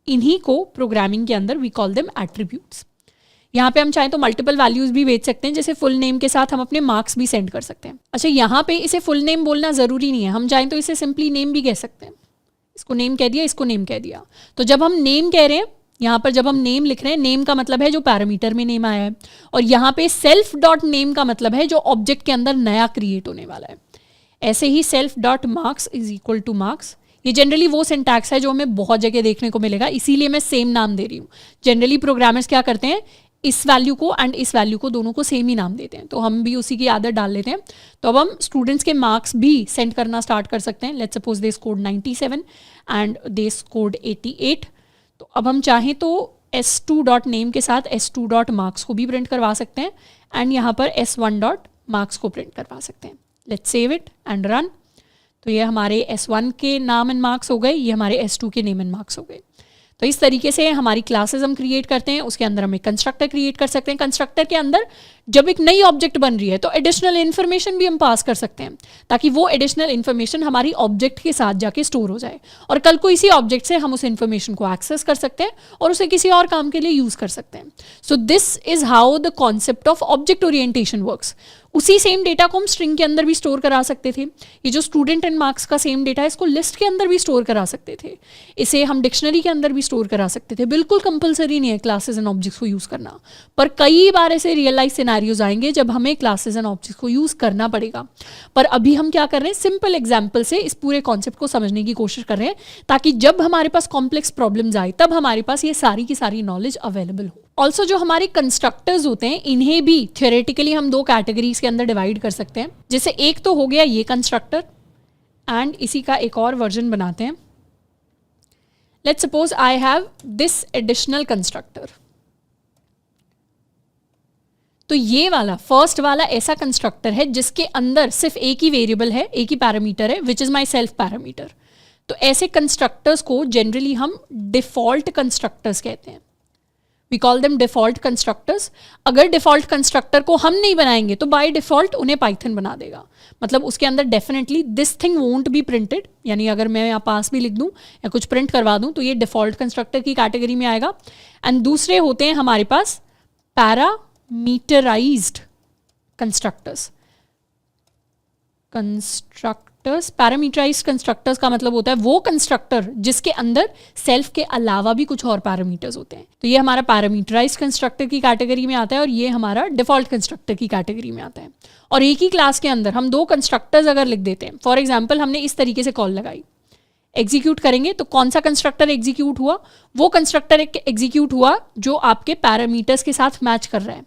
इन्हीं को प्रोग्रामिंग के अंदर वी कॉल देम एट्रीब्यूट्स। यहाँ पे हम चाहें तो मल्टीपल वैल्यूज भी भेज सकते हैं, जैसे फुल नेम के साथ हम अपने मार्क्स भी सेंड कर सकते हैं। अच्छा, यहाँ पे इसे फुल नेम बोलना ज़रूरी नहीं है, हम चाहें तो इसे सिंपली नेम भी कह सकते हैं। इसको नेम कह दिया, इसको नेम कह दिया। तो जब हम नेम कह रहे हैं, यहाँ पर जब हम नेम लिख रहे हैं, नेम का मतलब है जो पैरामीटर में नेम आया है, और यहाँ पे सेल्फ डॉट नेम का मतलब है जो ऑब्जेक्ट के अंदर नया क्रिएट होने वाला है। ऐसे ही self dot marks is equal to marks, ये जनरली वो सिंटैक्स है जो हमें बहुत जगह देखने को मिलेगा, इसीलिए मैं सेम नाम दे रही हूँ। जनरली प्रोग्रामर्स क्या करते हैं, इस वैल्यू को एंड इस वैल्यू को दोनों को सेम ही नाम देते हैं, तो हम भी उसी की आदत डाल लेते हैं। तो अब हम स्टूडेंट्स के मार्क्स भी सेंड करना स्टार्ट कर सकते हैं। Let's suppose they scored 97 and they scored 88। तो अब हम चाहें तो s2 डॉट नेम के साथ s2 डॉट मार्क्स को भी प्रिंट करवा सकते हैं एंड यहाँ पर s1 डॉट मार्क्स को प्रिंट करवा सकते हैं। Let's save it and run. तो ये हमारे s1 के नाम एंड मार्क्स हो गए, ये हमारे s2 के नेम एंड मार्क्स हो गए। तो इस तरीके से हमारी क्लासेस हम क्रिएट करते हैं, उसके अंदर हम एक कंस्ट्रक्टर क्रिएट कर सकते हैं। कंस्ट्रक्टर के अंदर जब एक नई ऑब्जेक्ट बन रही है तो एडिशनल इन्फॉर्मेशन भी हम पास कर सकते हैं, ताकि वो एडिशनल इन्फॉर्मेशन हमारी ऑब्जेक्ट के साथ जाके स्टोर हो जाए और कल को इसी ऑब्जेक्ट से हम उस इन्फॉर्मेशन को एक्सेस कर सकते हैं और उसे किसी और काम के लिए यूज कर सकते हैं। सो this is how the concept of object orientation works. उसी सेम डेटा को हम स्ट्रिंग के अंदर भी स्टोर करा सकते थे। ये जो स्टूडेंट एंड मार्क्स का सेम डेटा है, इसको लिस्ट के अंदर भी स्टोर करा सकते थे, इसे हम डिक्शनरी के अंदर भी स्टोर करा सकते थे। बिल्कुल कंपलसरी नहीं है क्लासेस एंड ऑब्जेक्ट्स को यूज करना, पर कई बार ऐसे रियल लाइफ सिनेरियोज आएंगे जब हमें क्लासेस एंड ऑब्जेक्ट्स को यूज करना पड़ेगा। पर अभी हम क्या कर रहे हैं, सिंपल एग्जाम्पल से इस पूरे कॉन्सेप्ट को समझने की कोशिश कर रहे हैं, ताकि जब हमारे पास कॉम्प्लेक्स प्रॉब्लम्स आए तब हमारे पास ये सारी की सारी नॉलेज अवेलेबल हो। ऑल्सो जो हमारे कंस्ट्रक्टर्स होते हैं, इन्हें भी थियोरेटिकली हम दो कैटेगरीज के अंदर डिवाइड कर सकते हैं। जैसे एक तो हो गया ये कंस्ट्रक्टर, एंड इसी का एक और वर्जन बनाते हैं। Let's suppose I have this additional constructor. तो ये वाला फर्स्ट वाला ऐसा कंस्ट्रक्टर है जिसके अंदर सिर्फ एक ही वेरिएबल है, एक ही पैरामीटर है, which is my self parameter. तो ऐसे कंस्ट्रक्टर्स को जनरली हम डिफॉल्ट कंस्ट्रक्टर्स कहते हैं। We call them default constructors. अगर डिफॉल्ट कंस्ट्रक्टर को हम नहीं बनाएंगे तो बाय डिफॉल्ट उन्हें पाइथन बना देगा। मतलब उसके अंदर definitely this thing won't be printed, यानी अगर मैं यहाँ पास भी लिख दूँ या कुछ प्रिंट करवा दूँ तो ये डिफॉल्ट कंस्ट्रक्टर की कैटेगरी में आएगा। एंड दूसरे होते हैं हमारे पास पैरामीटराइज्ड कंस्ट्रक्टर्स। पैरामीटराइज्ड कंस्ट्रक्टर्स का मतलब होता है वो कंस्ट्रक्टर जिसके अंदर सेल्फ के अलावा भी कुछ और पैरामीटर्स होते हैं। तो ये हमारा पैरामीटराइज्ड कंस्ट्रक्टर की कैटेगरी में आता है और ये हमारा डिफॉल्ट कंस्ट्रक्टर की कैटेगरी में आता है। और एक ही क्लास के अंदर हम दो कंस्ट्रक्टर्स अगर लिख देते हैं, फॉर एग्जाम्पल हमने इस तरीके से कॉल लगाई, एग्जीक्यूट करेंगे तो कौन सा कंस्ट्रक्टर एग्जीक्यूट हुआ, वो कंस्ट्रक्टर एग्जीक्यूट हुआ जो आपके पैरामीटर्स के साथ मैच कर रहा है।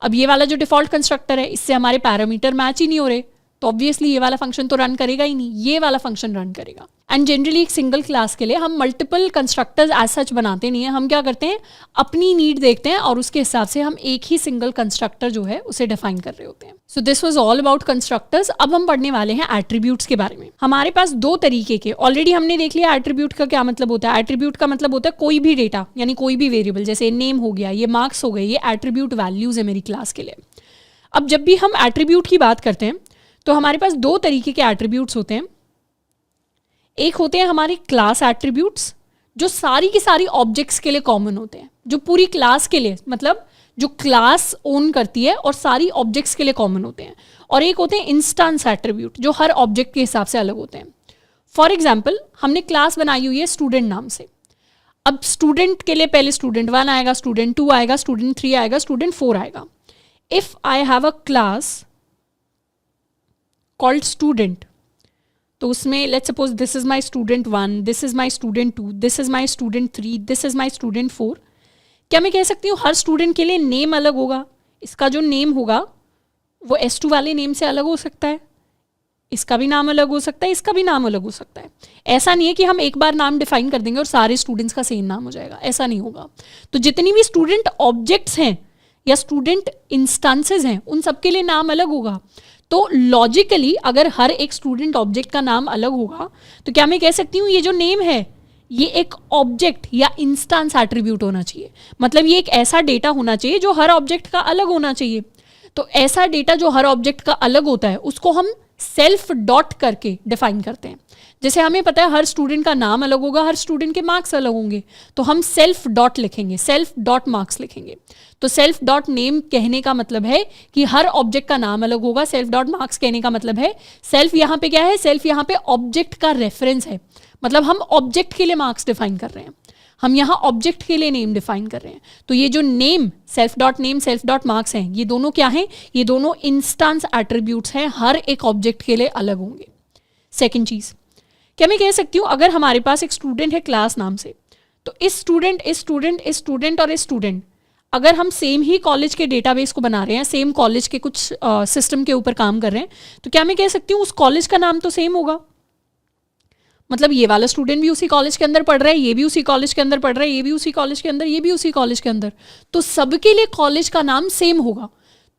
अब ये वाला जो डिफॉल्ट कंस्ट्रक्टर है, इससे हमारे पैरामीटर मैच ही नहीं हो रहे, तो ऑब्वियसली ये वाला फंक्शन तो रन करेगा ही नहीं, ये वाला फंक्शन रन करेगा। एंड जनरली एक सिंगल क्लास के लिए हम मल्टीपल कंस्ट्रक्टर्स एज सच बनाते नहीं है। हम क्या करते हैं, अपनी नीड देखते हैं और उसके हिसाब से हम एक ही सिंगल कंस्ट्रक्टर जो है उसे डिफाइन कर रहे होते हैं। So this was all about constructors. अब हम पढ़ने वाले हैं एट्रीब्यूट्स के बारे में। हमारे पास दो तरीके के, ऑलरेडी हमने देख लिया एट्रीब्यूट का क्या मतलब होता है। एट्रीब्यूट का मतलब होता है कोई भी डेटा, यानी कोई भी वेरिएबल, जैसे नेम हो गया, ये मार्क्स हो गए, ये एट्रीब्यूट वैल्यूज है मेरी क्लास के लिए। अब जब भी हम एट्रीब्यूट की बात करते हैं तो हमारे पास दो तरीके के एट्रीब्यूट्स होते हैं। एक होते हैं हमारे क्लास एट्रीब्यूट्स जो सारी की सारी ऑब्जेक्ट्स के लिए कॉमन होते हैं, जो पूरी क्लास के लिए, मतलब जो क्लास ओन करती है और सारी ऑब्जेक्ट्स के लिए कॉमन होते हैं। और एक होते हैं इंस्टेंस एट्रीब्यूट जो हर ऑब्जेक्ट के हिसाब से अलग होते हैं। फॉर एग्जाम्पल हमने क्लास बनाई हुई है स्टूडेंट नाम से। अब स्टूडेंट के लिए पहले स्टूडेंट 1 आएगा, स्टूडेंट 2 आएगा, स्टूडेंट 3 आएगा, स्टूडेंट 4 आएगा। If I have a class called student, तो उसमें let's suppose this is my student 1, this is my student 2, this is my student 3, this is my student 4। क्या मैं कह सकती हूँ हर स्टूडेंट के लिए नेम अलग होगा? इसका जो नेम होगा वो S2 वाले नेम से अलग हो सकता है, इसका भी नाम अलग हो सकता है, इसका भी नाम अलग हो सकता है। ऐसा नहीं है कि हम एक बार नाम डिफाइन कर देंगे और सारे स्टूडेंट्स का सेम नाम हो जाएगा, ऐसा नहीं होगा। तो जितनी भी स्टूडेंट ऑब्जेक्ट्स हैं या स्टूडेंट इंस्टेंसेस हैं, उन सबके लिए नाम अलग होगा। तो लॉजिकली अगर हर एक स्टूडेंट ऑब्जेक्ट का नाम अलग होगा तो क्या मैं कह सकती हूँ ये जो नेम है ये एक ऑब्जेक्ट या इंस्टेंस एट्रीब्यूट होना चाहिए। मतलब ये एक ऐसा डेटा होना चाहिए जो हर ऑब्जेक्ट का अलग होना चाहिए। तो ऐसा डेटा जो हर ऑब्जेक्ट का अलग होता है उसको हम सेल्फ डॉट करके डिफाइन करते हैं। जैसे हमें पता है हर स्टूडेंट का नाम अलग होगा, हर स्टूडेंट के मार्क्स अलग होंगे, तो हम सेल्फ डॉट लिखेंगे, सेल्फ डॉट मार्क्स लिखेंगे। तो सेल्फ डॉट नेम कहने का मतलब है कि हर ऑब्जेक्ट का नाम अलग होगा, सेल्फ डॉट मार्क्स कहने का मतलब है सेल्फ यहाँ पे क्या है, सेल्फ यहाँ पे ऑब्जेक्ट का रेफरेंस है, मतलब हम ऑब्जेक्ट के लिए मार्क्स डिफाइन कर रहे हैं, हम यहाँ ऑब्जेक्ट के लिए नेम डिफाइन कर रहे हैं। तो ये जो नेम सेल्फ डॉट मार्क्स हैं, ये दोनों क्या हैं, ये दोनों इंस्टेंस एट्रीब्यूट्स हैं, हर एक ऑब्जेक्ट के लिए अलग होंगे। सेकंड चीज, क्या मैं कह सकती हूँ अगर हमारे पास एक स्टूडेंट है क्लास नाम से, तो इस स्टूडेंट और इस स्टूडेंट अगर हम सेम ही कॉलेज के डेटाबेस को बना रहे हैं, सेम कॉलेज के कुछ सिस्टम के ऊपर काम कर रहे हैं, तो क्या मैं कह सकती हूँ उस कॉलेज का नाम तो सेम होगा। मतलब ये वाला स्टूडेंट भी उसी कॉलेज के अंदर पढ़ रहा है, ये भी उसी कॉलेज के अंदर पढ़ रहा है, ये भी उसी कॉलेज के अंदर, ये भी उसी कॉलेज के अंदर, तो सबके लिए कॉलेज का नाम सेम होगा।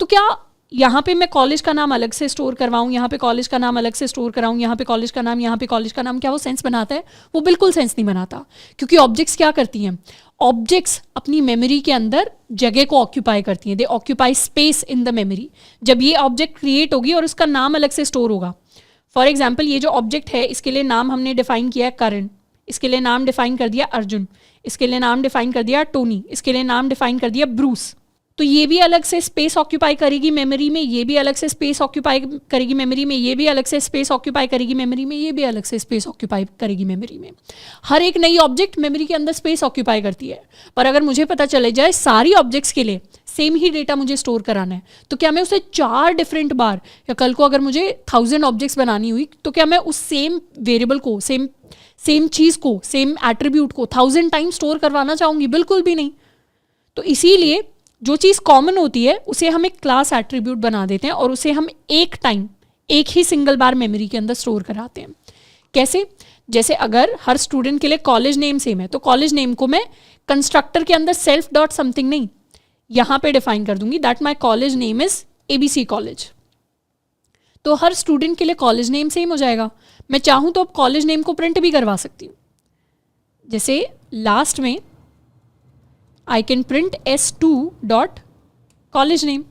तो क्या यहाँ पे मैं कॉलेज का नाम अलग से स्टोर करवाऊँ, यहाँ पे कॉलेज का नाम अलग से स्टोर कराऊँ, यहाँ पे कॉलेज का नाम, यहाँ पे कॉलेज का नाम, क्या वो सेंस बनाता है? वो बिल्कुल सेंस नहीं बनाता, क्योंकि ऑब्जेक्ट्स क्या करती हैं, ऑब्जेक्ट्स अपनी मेमोरी के अंदर जगह को ऑक्यूपाई करती हैं, दे occupy space in the memory. जब ये ऑब्जेक्ट क्रिएट होगी और उसका नाम अलग से स्टोर होगा, फॉर एग्जाम्पल ये जो ऑब्जेक्ट है इसके लिए नाम हमने डिफाइन किया है करण, इसके लिए नाम डिफाइन कर दिया अर्जुन, इसके लिए नाम डिफाइन कर दिया टोनी, इसके लिए नाम डिफाइन कर दिया ब्रूस, तो ये भी अलग से स्पेस ऑक्यूपाई करेगी मेमोरी में, ये भी अलग से स्पेस ऑक्यूपाई करेगी मेमोरी में, ये भी अलग से स्पेस ऑक्यूपाई करेगी मेमोरी में, ये भी अलग से स्पेस ऑक्यूपाई करेगी मेमोरी में। हर एक नई ऑब्जेक्ट मेमोरी के अंदर स्पेस ऑक्यूपाई करती है। पर अगर मुझे पता चले जाए सारी ऑब्जेक्ट्स के लिए सेम ही डेटा मुझे स्टोर कराना है, तो क्या मैं उसे 4 डिफरेंट बार, या कल को अगर मुझे 1000 ऑब्जेक्ट्स बनानी हुई, तो क्या मैं उस सेम वेरिएबल को, सेम चीज़ को, सेम एट्रीब्यूट को 1000 टाइम स्टोर करवाना चाहूँगी? बिल्कुल भी नहीं। तो इसीलिए जो चीज़ कॉमन होती है उसे हम एक क्लास एट्रीब्यूट बना देते हैं और उसे हम एक टाइम, एक ही सिंगल बार मेमोरी के अंदर स्टोर कराते हैं। कैसे? जैसे अगर हर स्टूडेंट के लिए कॉलेज नेम सेम है, तो कॉलेज नेम को मैं कंस्ट्रक्टर के अंदर सेल्फ डॉट समथिंग नहीं, यहाँ पे डिफाइन कर दूंगी that my college name is ABC college. तो हर स्टूडेंट के लिए कॉलेज नेम सेम हो जाएगा। मैं चाहूँ तो अब कॉलेज नेम को प्रिंट भी करवा सकती हूँ। जैसे लास्ट में I can print S2 dot college name.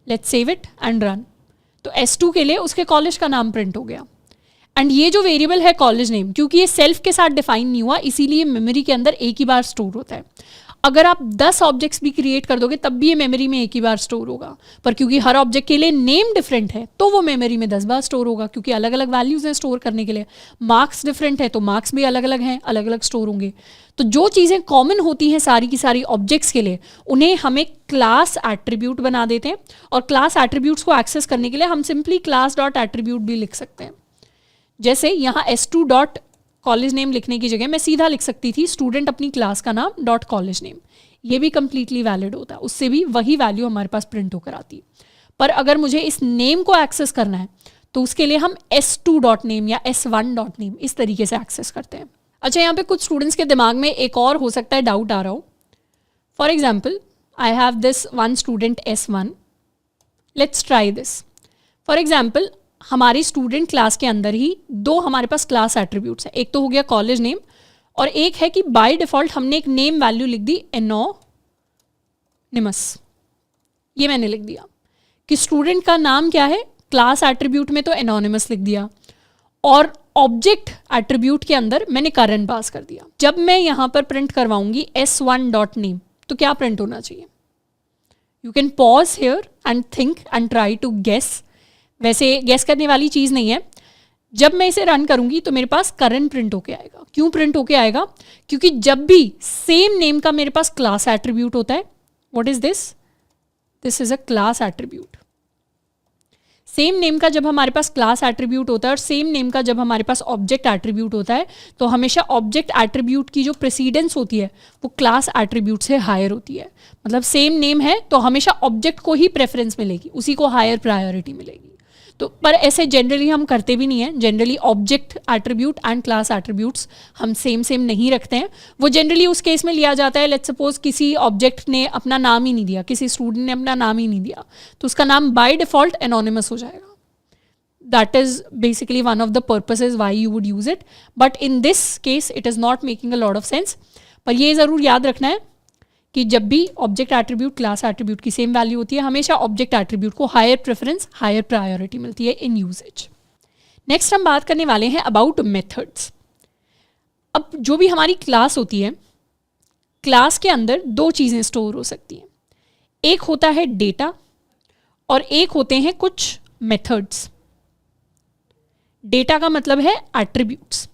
Let's save it and run. तो S2 के लिए उसके कॉलेज का नाम प्रिंट हो गया। एंड ये जो वेरिएबल है कॉलेज नेम, क्योंकि ये सेल्फ के साथ डिफाइन नहीं हुआ, इसीलिए मेमोरी के अंदर एक ही बार स्टोर होता है। अगर आप 10 ऑब्जेक्ट्स भी क्रिएट कर दोगे तब भी ये मेमोरी में एक ही बार स्टोर होगा, पर क्योंकि हर ऑब्जेक्ट के लिए नेम डिफरेंट है तो वो मेमोरी में 10 बार स्टोर होगा, क्योंकि अलग अलग वैल्यूज हैं स्टोर करने के लिए। मार्क्स डिफरेंट है तो मार्क्स भी अलग अलग हैं, अलग अलग स्टोर होंगे। तो जो चीज़ें कॉमन होती हैं सारी की सारी ऑब्जेक्ट्स के लिए, उन्हें हम एक क्लास एट्रीब्यूट बना देते हैं, और क्लास एट्रीब्यूट्स को एक्सेस करने के लिए हम सिंपली क्लास डॉट एट्रीब्यूट भी लिख सकते हैं। जैसे यहाँ S2 डॉट कॉलेज नेम लिखने की जगह मैं सीधा लिख सकती थी स्टूडेंट अपनी क्लास का नाम डॉट कॉलेज नेम, ये भी कंप्लीटली वैलिड होता है, उससे भी वही वैल्यू हमारे पास प्रिंट होकर आती है। पर अगर मुझे इस नेम को एक्सेस करना है तो उसके लिए हम S2 डॉट नेम या S1 डॉट नेम इस तरीके से एक्सेस करते हैं। अच्छा, यहाँ पे कुछ स्टूडेंट्स के दिमाग में एक और हो सकता है डाउट आ रहा हो। For example I have this one student S1, let's try this. For example हमारी स्टूडेंट क्लास के अंदर ही 2 हमारे पास क्लास एट्रीब्यूट्स हैं, एक तो हो गया कॉलेज नेम, और एक है कि बाय डिफॉल्ट हमने एक नेम वैल्यू लिख दी एनोनिमस। ये मैंने लिख दिया कि स्टूडेंट का नाम क्या है, क्लास एट्रीब्यूट में तो एनोनिमस लिख दिया, और ऑब्जेक्ट एट्रीब्यूट के अंदर मैंने करण पास कर दिया। जब मैं यहाँ पर प्रिंट करवाऊंगी S1 डॉट नेम, तो क्या प्रिंट होना चाहिए? You can pause here and think and try to guess. वैसे गेस करने वाली चीज़ नहीं है। जब मैं इसे रन करूंगी तो मेरे पास करण प्रिंट होके आएगा। क्यों प्रिंट होके आएगा? क्योंकि जब भी सेम नेम का मेरे पास क्लास एट्रीब्यूट होता है, what is this? This is a class attribute. Same name का जब हमारे पास क्लास एट्रीब्यूट होता है और सेम नेम का जब हमारे पास ऑब्जेक्ट एट्रीब्यूट होता है, तो हमेशा ऑब्जेक्ट एट्रीब्यूट की जो प्रेसिडेंस होती है वो क्लास एट्रीब्यूट से हायर होती है। मतलब सेम नेम है तो हमेशा ऑब्जेक्ट को ही प्रेफरेंस मिलेगी, उसी को हायर प्रायोरिटी मिलेगी। तो पर ऐसे जनरली हम करते भी नहीं हैं। Generally object attribute and class attributes हम सेम नहीं रखते हैं। वो जनरली उस केस में लिया जाता है, लेट्स सपोज किसी ऑब्जेक्ट ने अपना नाम ही नहीं दिया, किसी स्टूडेंट ने अपना नाम ही नहीं दिया, तो उसका नाम बाय डिफॉल्ट एनोनिमस हो जाएगा। That is basically one of the purposes why you would use it, but in this case it is not making a lot of sense. पर ये ज़रूर याद रखना है कि जब भी ऑब्जेक्ट एट्रीब्यूट क्लास एट्रीब्यूट की सेम वैल्यू होती है, हमेशा ऑब्जेक्ट एट्रीब्यूट को हायर प्रेफरेंस, हायर प्रायोरिटी मिलती है इन यूजेज। नेक्स्ट हम बात करने वाले हैं अबाउट मेथड्स। अब जो भी हमारी क्लास होती है, क्लास के अंदर दो चीज़ें स्टोर हो सकती हैं। एक होता है डेटा और एक होते हैं कुछ मेथड्स। डेटा का मतलब है एट्रीब्यूट्स।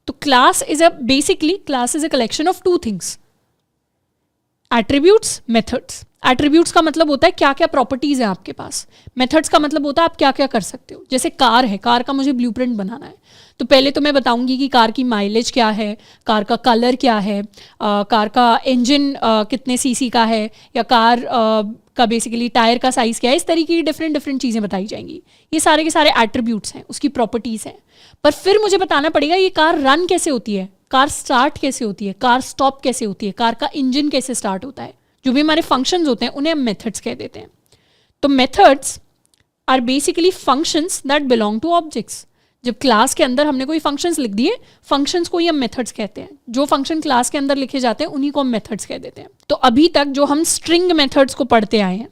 तो class is a collection of two things, attributes, methods. Attributes का मतलब होता है क्या क्या प्रॉपर्टीज है आपके पास। मेथड्स का मतलब होता है आप क्या क्या कर सकते हो। जैसे कार है, कार का मुझे ब्लूप्रिंट बनाना है, तो पहले तो मैं बताऊंगी कि कार की माइलेज क्या है, कार का कलर क्या है, कार का इंजन कितने सीसी का है, या कार का बेसिकली टायर का साइज़ क्या है। इस तरीके की डिफरेंट डिफरेंट चीज़ें बताई जाएंगी। ये सारे के सारे एट्रीब्यूट्स हैं, उसकी प्रॉपर्टीज़ हैं। पर फिर मुझे बताना पड़ेगा ये कार रन कैसे होती है, कार स्टार्ट कैसे होती है, कार स्टॉप कैसे होती है, कार का इंजन कैसे स्टार्ट होता है। जो भी हमारे फंक्शंस होते हैं उन्हें हम मेथड्स कह देते हैं। तो methods are basically functions that belong to objects. जब क्लास के अंदर हमने कोई फंक्शंस लिख दिए, फंक्शंस को ही हम मेथड्स कहते हैं। जो फंक्शन क्लास के अंदर लिखे जाते हैं उन्हीं को हम मेथड्स कह देते हैं। तो अभी तक जो हम स्ट्रिंग मेथड्स को पढ़ते आए हैं,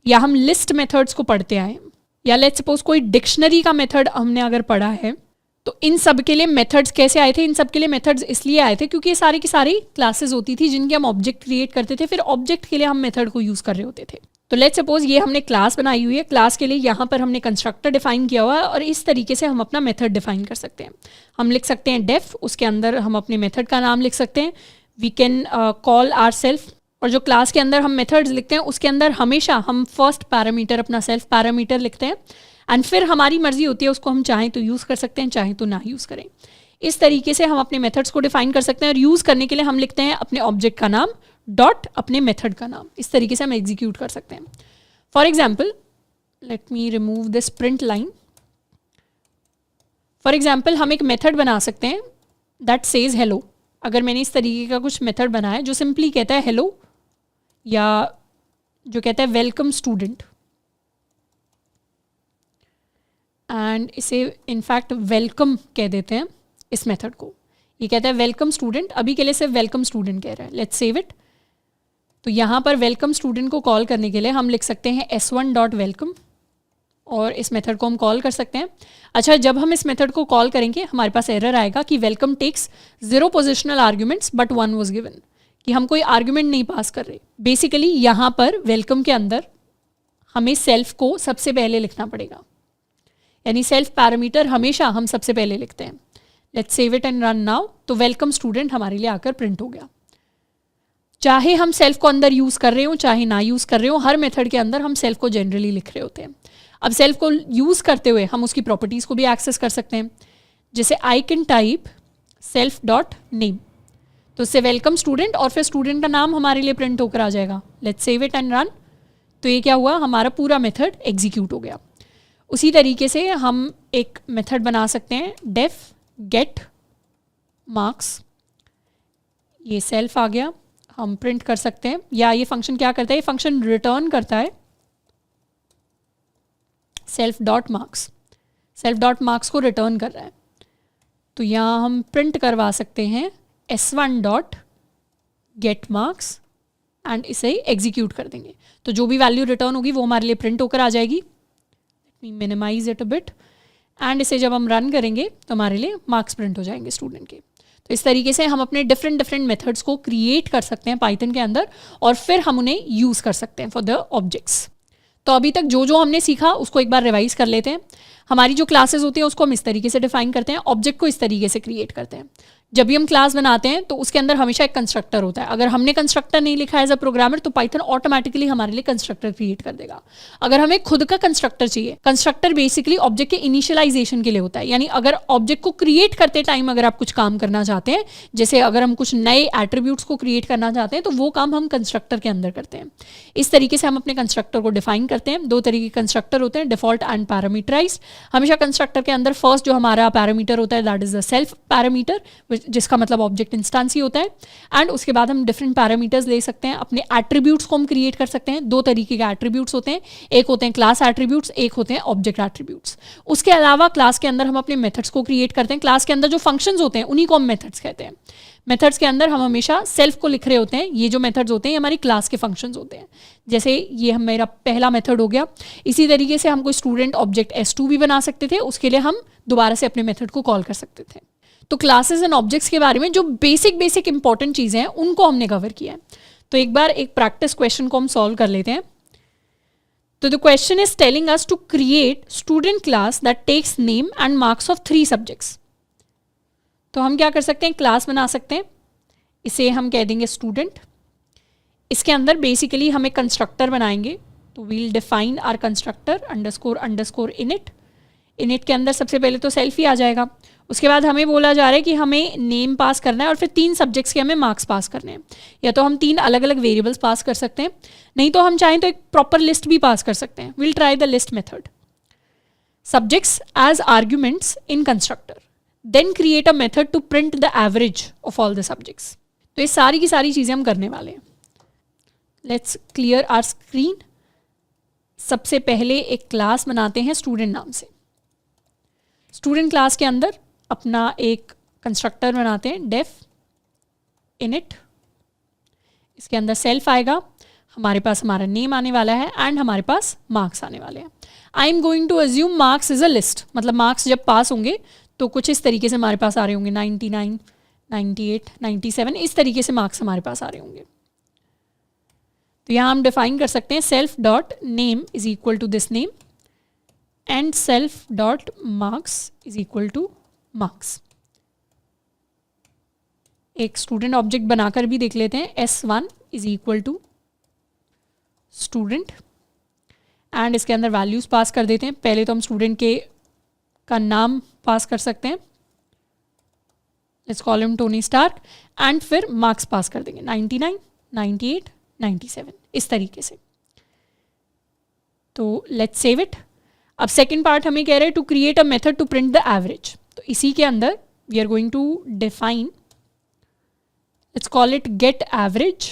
या हम लिस्ट मेथड्स को पढ़ते आए हैं, या लेट्स सपोज कोई डिक्शनरी का मेथड हमने अगर पढ़ा है, तो इन सब के लिए मेथड्स कैसे आए थे? इन सब के लिए मेथड्स इसलिए आए थे क्योंकि ये सारी की सारी क्लासेस होती थी जिनके हम ऑब्जेक्ट क्रिएट करते थे, फिर ऑब्जेक्ट के लिए हम मेथड को यूज़ कर रहे होते थे। तो लेट्स सपोज ये हमने क्लास बनाई हुई है, क्लास के लिए यहाँ पर हमने कंस्ट्रक्टर डिफाइन किया हुआ है, और इस तरीके से हम अपना मेथड डिफाइन कर सकते हैं। हम लिख सकते हैं डेफ, उसके अंदर हम अपने मेथड का नाम लिख सकते हैं। We can call our self, और जो क्लास के अंदर हम मेथड्स लिखते हैं उसके अंदर हमेशा हम फर्स्ट पैरामीटर अपना सेल्फ पैरामीटर लिखते हैं, एंड फिर हमारी मर्जी होती है उसको हम चाहें तो यूज़ कर सकते हैं, चाहें तो ना यूज़ करें। इस तरीके से हम अपने मेथड्स को डिफाइन कर सकते हैं, और यूज़ करने के लिए हम लिखते हैं अपने ऑब्जेक्ट का नाम डॉट अपने मेथड का नाम। इस तरीके से हम एग्जीक्यूट कर सकते हैं। For example, let me remove this print line. For example, हम एक मेथड बना सकते हैं दैट सेज हेलो। अगर मैंने इस तरीके का कुछ मेथड बनाया जो सिंपली कहता है हेलो, या जो कहता है वेलकम स्टूडेंट, एंड इसे इनफैक्ट वेलकम कह देते हैं इस मेथड को। ये कहता है वेलकम स्टूडेंट, अभी के लिए सिर्फ वेलकम स्टूडेंट कह रहा है। Let's save it. तो यहाँ पर वेलकम स्टूडेंट को कॉल करने के लिए हम लिख सकते हैं s1 डॉट वेलकम, और इस मेथड को हम कॉल कर सकते हैं। अच्छा, जब हम इस मेथड को कॉल करेंगे हमारे पास एरर आएगा कि welcome takes 0 positional arguments but 1 was given, कि हम कोई आर्ग्यूमेंट नहीं पास कर रहे। बेसिकली यहाँ पर वेलकम के अंदर हमें सेल्फ को सबसे पहले लिखना पड़ेगा, यानी सेल्फ पैरामीटर हमेशा हम सबसे पहले लिखते हैं। Let's save it and run now. तो वेलकम स्टूडेंट हमारे लिए आकर प्रिंट हो गया। चाहे हम सेल्फ को अंदर यूज़ कर रहे हो चाहे ना यूज़ कर रहे हो, हर मेथड के अंदर हम सेल्फ को जनरली लिख रहे होते हैं। अब सेल्फ को यूज़ करते हुए हम उसकी प्रॉपर्टीज़ को भी एक्सेस कर सकते हैं। जैसे I can type self dot name, तो उससे वेलकम स्टूडेंट और फिर स्टूडेंट का नाम हमारे लिए प्रिंट होकर आ जाएगा। Let's save it and run. तो ये क्या हुआ, हमारा पूरा मेथड एग्जीक्यूट हो गया। उसी तरीके से हम एक मेथड बना सकते हैं डेफ गेट मार्क्स। ये सेल्फ आ गया, हम प्रिंट कर सकते हैं। या ये फंक्शन क्या करता है, ये फंक्शन रिटर्न करता है self dot marks. Self dot marks को रिटर्न कर रहा है, तो यहाँ हम प्रिंट करवा सकते हैं s1 dot get marks, and इसे एग्जीक्यूट कर देंगे। तो जो भी वैल्यू रिटर्न होगी वो हमारे लिए प्रिंट होकर आ जाएगी। Let me minimize it a bit, and इसे जब हम रन करेंगे तो हमारे लिए मार्क्स प्रिंट हो जाएंगे स्टूडेंट के। तो इस तरीके से हम अपने डिफरेंट डिफरेंट मेथड्स को क्रिएट कर सकते हैं पाइथन के अंदर, और फिर हम उन्हें यूज़ कर सकते हैं फॉर द ऑब्जेक्ट्स। तो अभी तक जो जो हमने सीखा उसको एक बार रिवाइज कर लेते हैं। हमारी जो क्लासेस होती हैं उसको हम इस तरीके से डिफाइन करते हैं, ऑब्जेक्ट को इस तरीके से क्रिएट करते हैं। जब भी हम क्लास बनाते हैं तो उसके अंदर हमेशा एक कंस्ट्रक्टर होता है। अगर हमने कंस्ट्रक्टर नहीं लिखा एज अ प्रोग्रामर तो पाइथन ऑटोमेटिकली हमारे लिए कंस्ट्रक्टर क्रिएट कर देगा। अगर हमें खुद का कंस्ट्रक्टर चाहिए, कंस्ट्रक्टर बेसिकली ऑब्जेक्ट के इनिशियलाइजेशन के लिए होता है, यानी अगर ऑब्जेक्ट को क्रिएट करते टाइम अगर आप कुछ काम करना चाहते हैं, जैसे अगर हम कुछ नए एट्रीब्यूट्स को क्रिएट करना चाहते हैं, तो वो काम हम कंस्ट्रक्टर के अंदर करते हैं। इस तरीके से हम अपने कंस्ट्रक्टर को डिफाइन करते हैं। दो तरीके के कंस्ट्रक्टर होते हैं, डिफॉल्ट एंड पैरामीटराइज्ड। हमेशा कंस्ट्रक्टर के अंदर फर्स्ट जो हमारा पैरामीटर होता है that is the self parameter, जिसका मतलब ऑब्जेक्ट इंस्टेंस ही होता है। एंड उसके बाद हम डिफरेंट पैरामीटर्स ले सकते हैं, अपने एट्रीब्यूट्स को हम क्रिएट कर सकते हैं। दो तरीके के एट्रीब्यूट्स होते हैं, एक होते हैं क्लास एट्रीब्यूट्स, एक होते हैं ऑब्जेक्ट एट्रीब्यूट्स। उसके अलावा क्लास के अंदर हम अपने मेथड्स को क्रिएट करते हैं। क्लास के अंदर जो फंक्शंस होते हैं उन्हीं को हम मेथड्स कहते हैं। मेथड्स के अंदर हम हमेशा सेल्फ को लिख रहे होते हैं। ये जो मेथड्स होते हैं ये हमारी क्लास के फंक्शंस होते हैं। जैसे ये हम मेरा पहला मेथड हो गया। इसी तरीके से हम कोई स्टूडेंट ऑब्जेक्ट S2 भी बना सकते थे, उसके लिए हम दोबारा से अपने मेथड को कॉल कर सकते थे। तो क्लासेस एंड ऑब्जेक्ट्स के बारे में जो बेसिक इंपॉर्टेंट चीज़ें हैं उनको हमने कवर किया है। तो एक बार एक प्रैक्टिस क्वेश्चन को हम सॉल्व कर लेते हैं। तो the question is telling us to create student class that takes name and marks of 3 subjects. तो हम क्या कर सकते हैं, क्लास बना सकते हैं। इसे हम कह देंगे स्टूडेंट। इसके अंदर बेसिकली हम एक कंस्ट्रक्टर बनाएंगे। तो we'll define our constructor underscore init. Init के अंदर सबसे पहले तो सेल्फ ही आ जाएगा। उसके बाद हमें बोला जा रहा है कि हमें नेम पास करना है और फिर 3 सब्जेक्ट्स के हमें मार्क्स पास करने हैं। या तो हम 3 अलग अलग वेरिएबल्स पास कर सकते हैं, नहीं तो हम चाहें तो एक प्रॉपर लिस्ट भी पास कर सकते हैं। Will try the list method. Subjects as arguments in constructor, then create a method to print the average of all the subjects. तो ये सारी की सारी चीज़ें हम करने वाले हैं। Let's clear our screen. सबसे पहले एक क्लास बनाते हैं स्टूडेंट नाम से। स्टूडेंट क्लास के अंदर अपना एक कंस्ट्रक्टर बनाते हैं, डेफ इनिट। इसके अंदर सेल्फ आएगा, हमारे पास हमारा नेम आने वाला है एंड हमारे पास मार्क्स आने वाले हैं। I am going to assume marks is a list, मतलब मार्क्स जब पास होंगे तो कुछ इस तरीके से हमारे पास आ रहे होंगे, 99, 98, 97, इस तरीके से मार्क्स हमारे पास आ रहे होंगे। तो यहाँ हम डिफाइन कर सकते हैं self dot name is equal to this name and self dot marks is equal to marks. एक स्टूडेंट ऑब्जेक्ट बनाकर भी देख लेते हैं। S1 is equal to student and इसके अंदर वैल्यूज पास कर देते हैं। पहले तो हम स्टूडेंट का नाम पास कर सकते हैं, let's call him Tony Stark, and फिर मार्क्स पास कर देंगे 99, 98, 97 इस तरीके से। तो लेट्स सेव इट। अब सेकेंड पार्ट हमें कह रहे हैं to create a method to print the average. तो इसी के अंदर we are going to define, let's call it get average.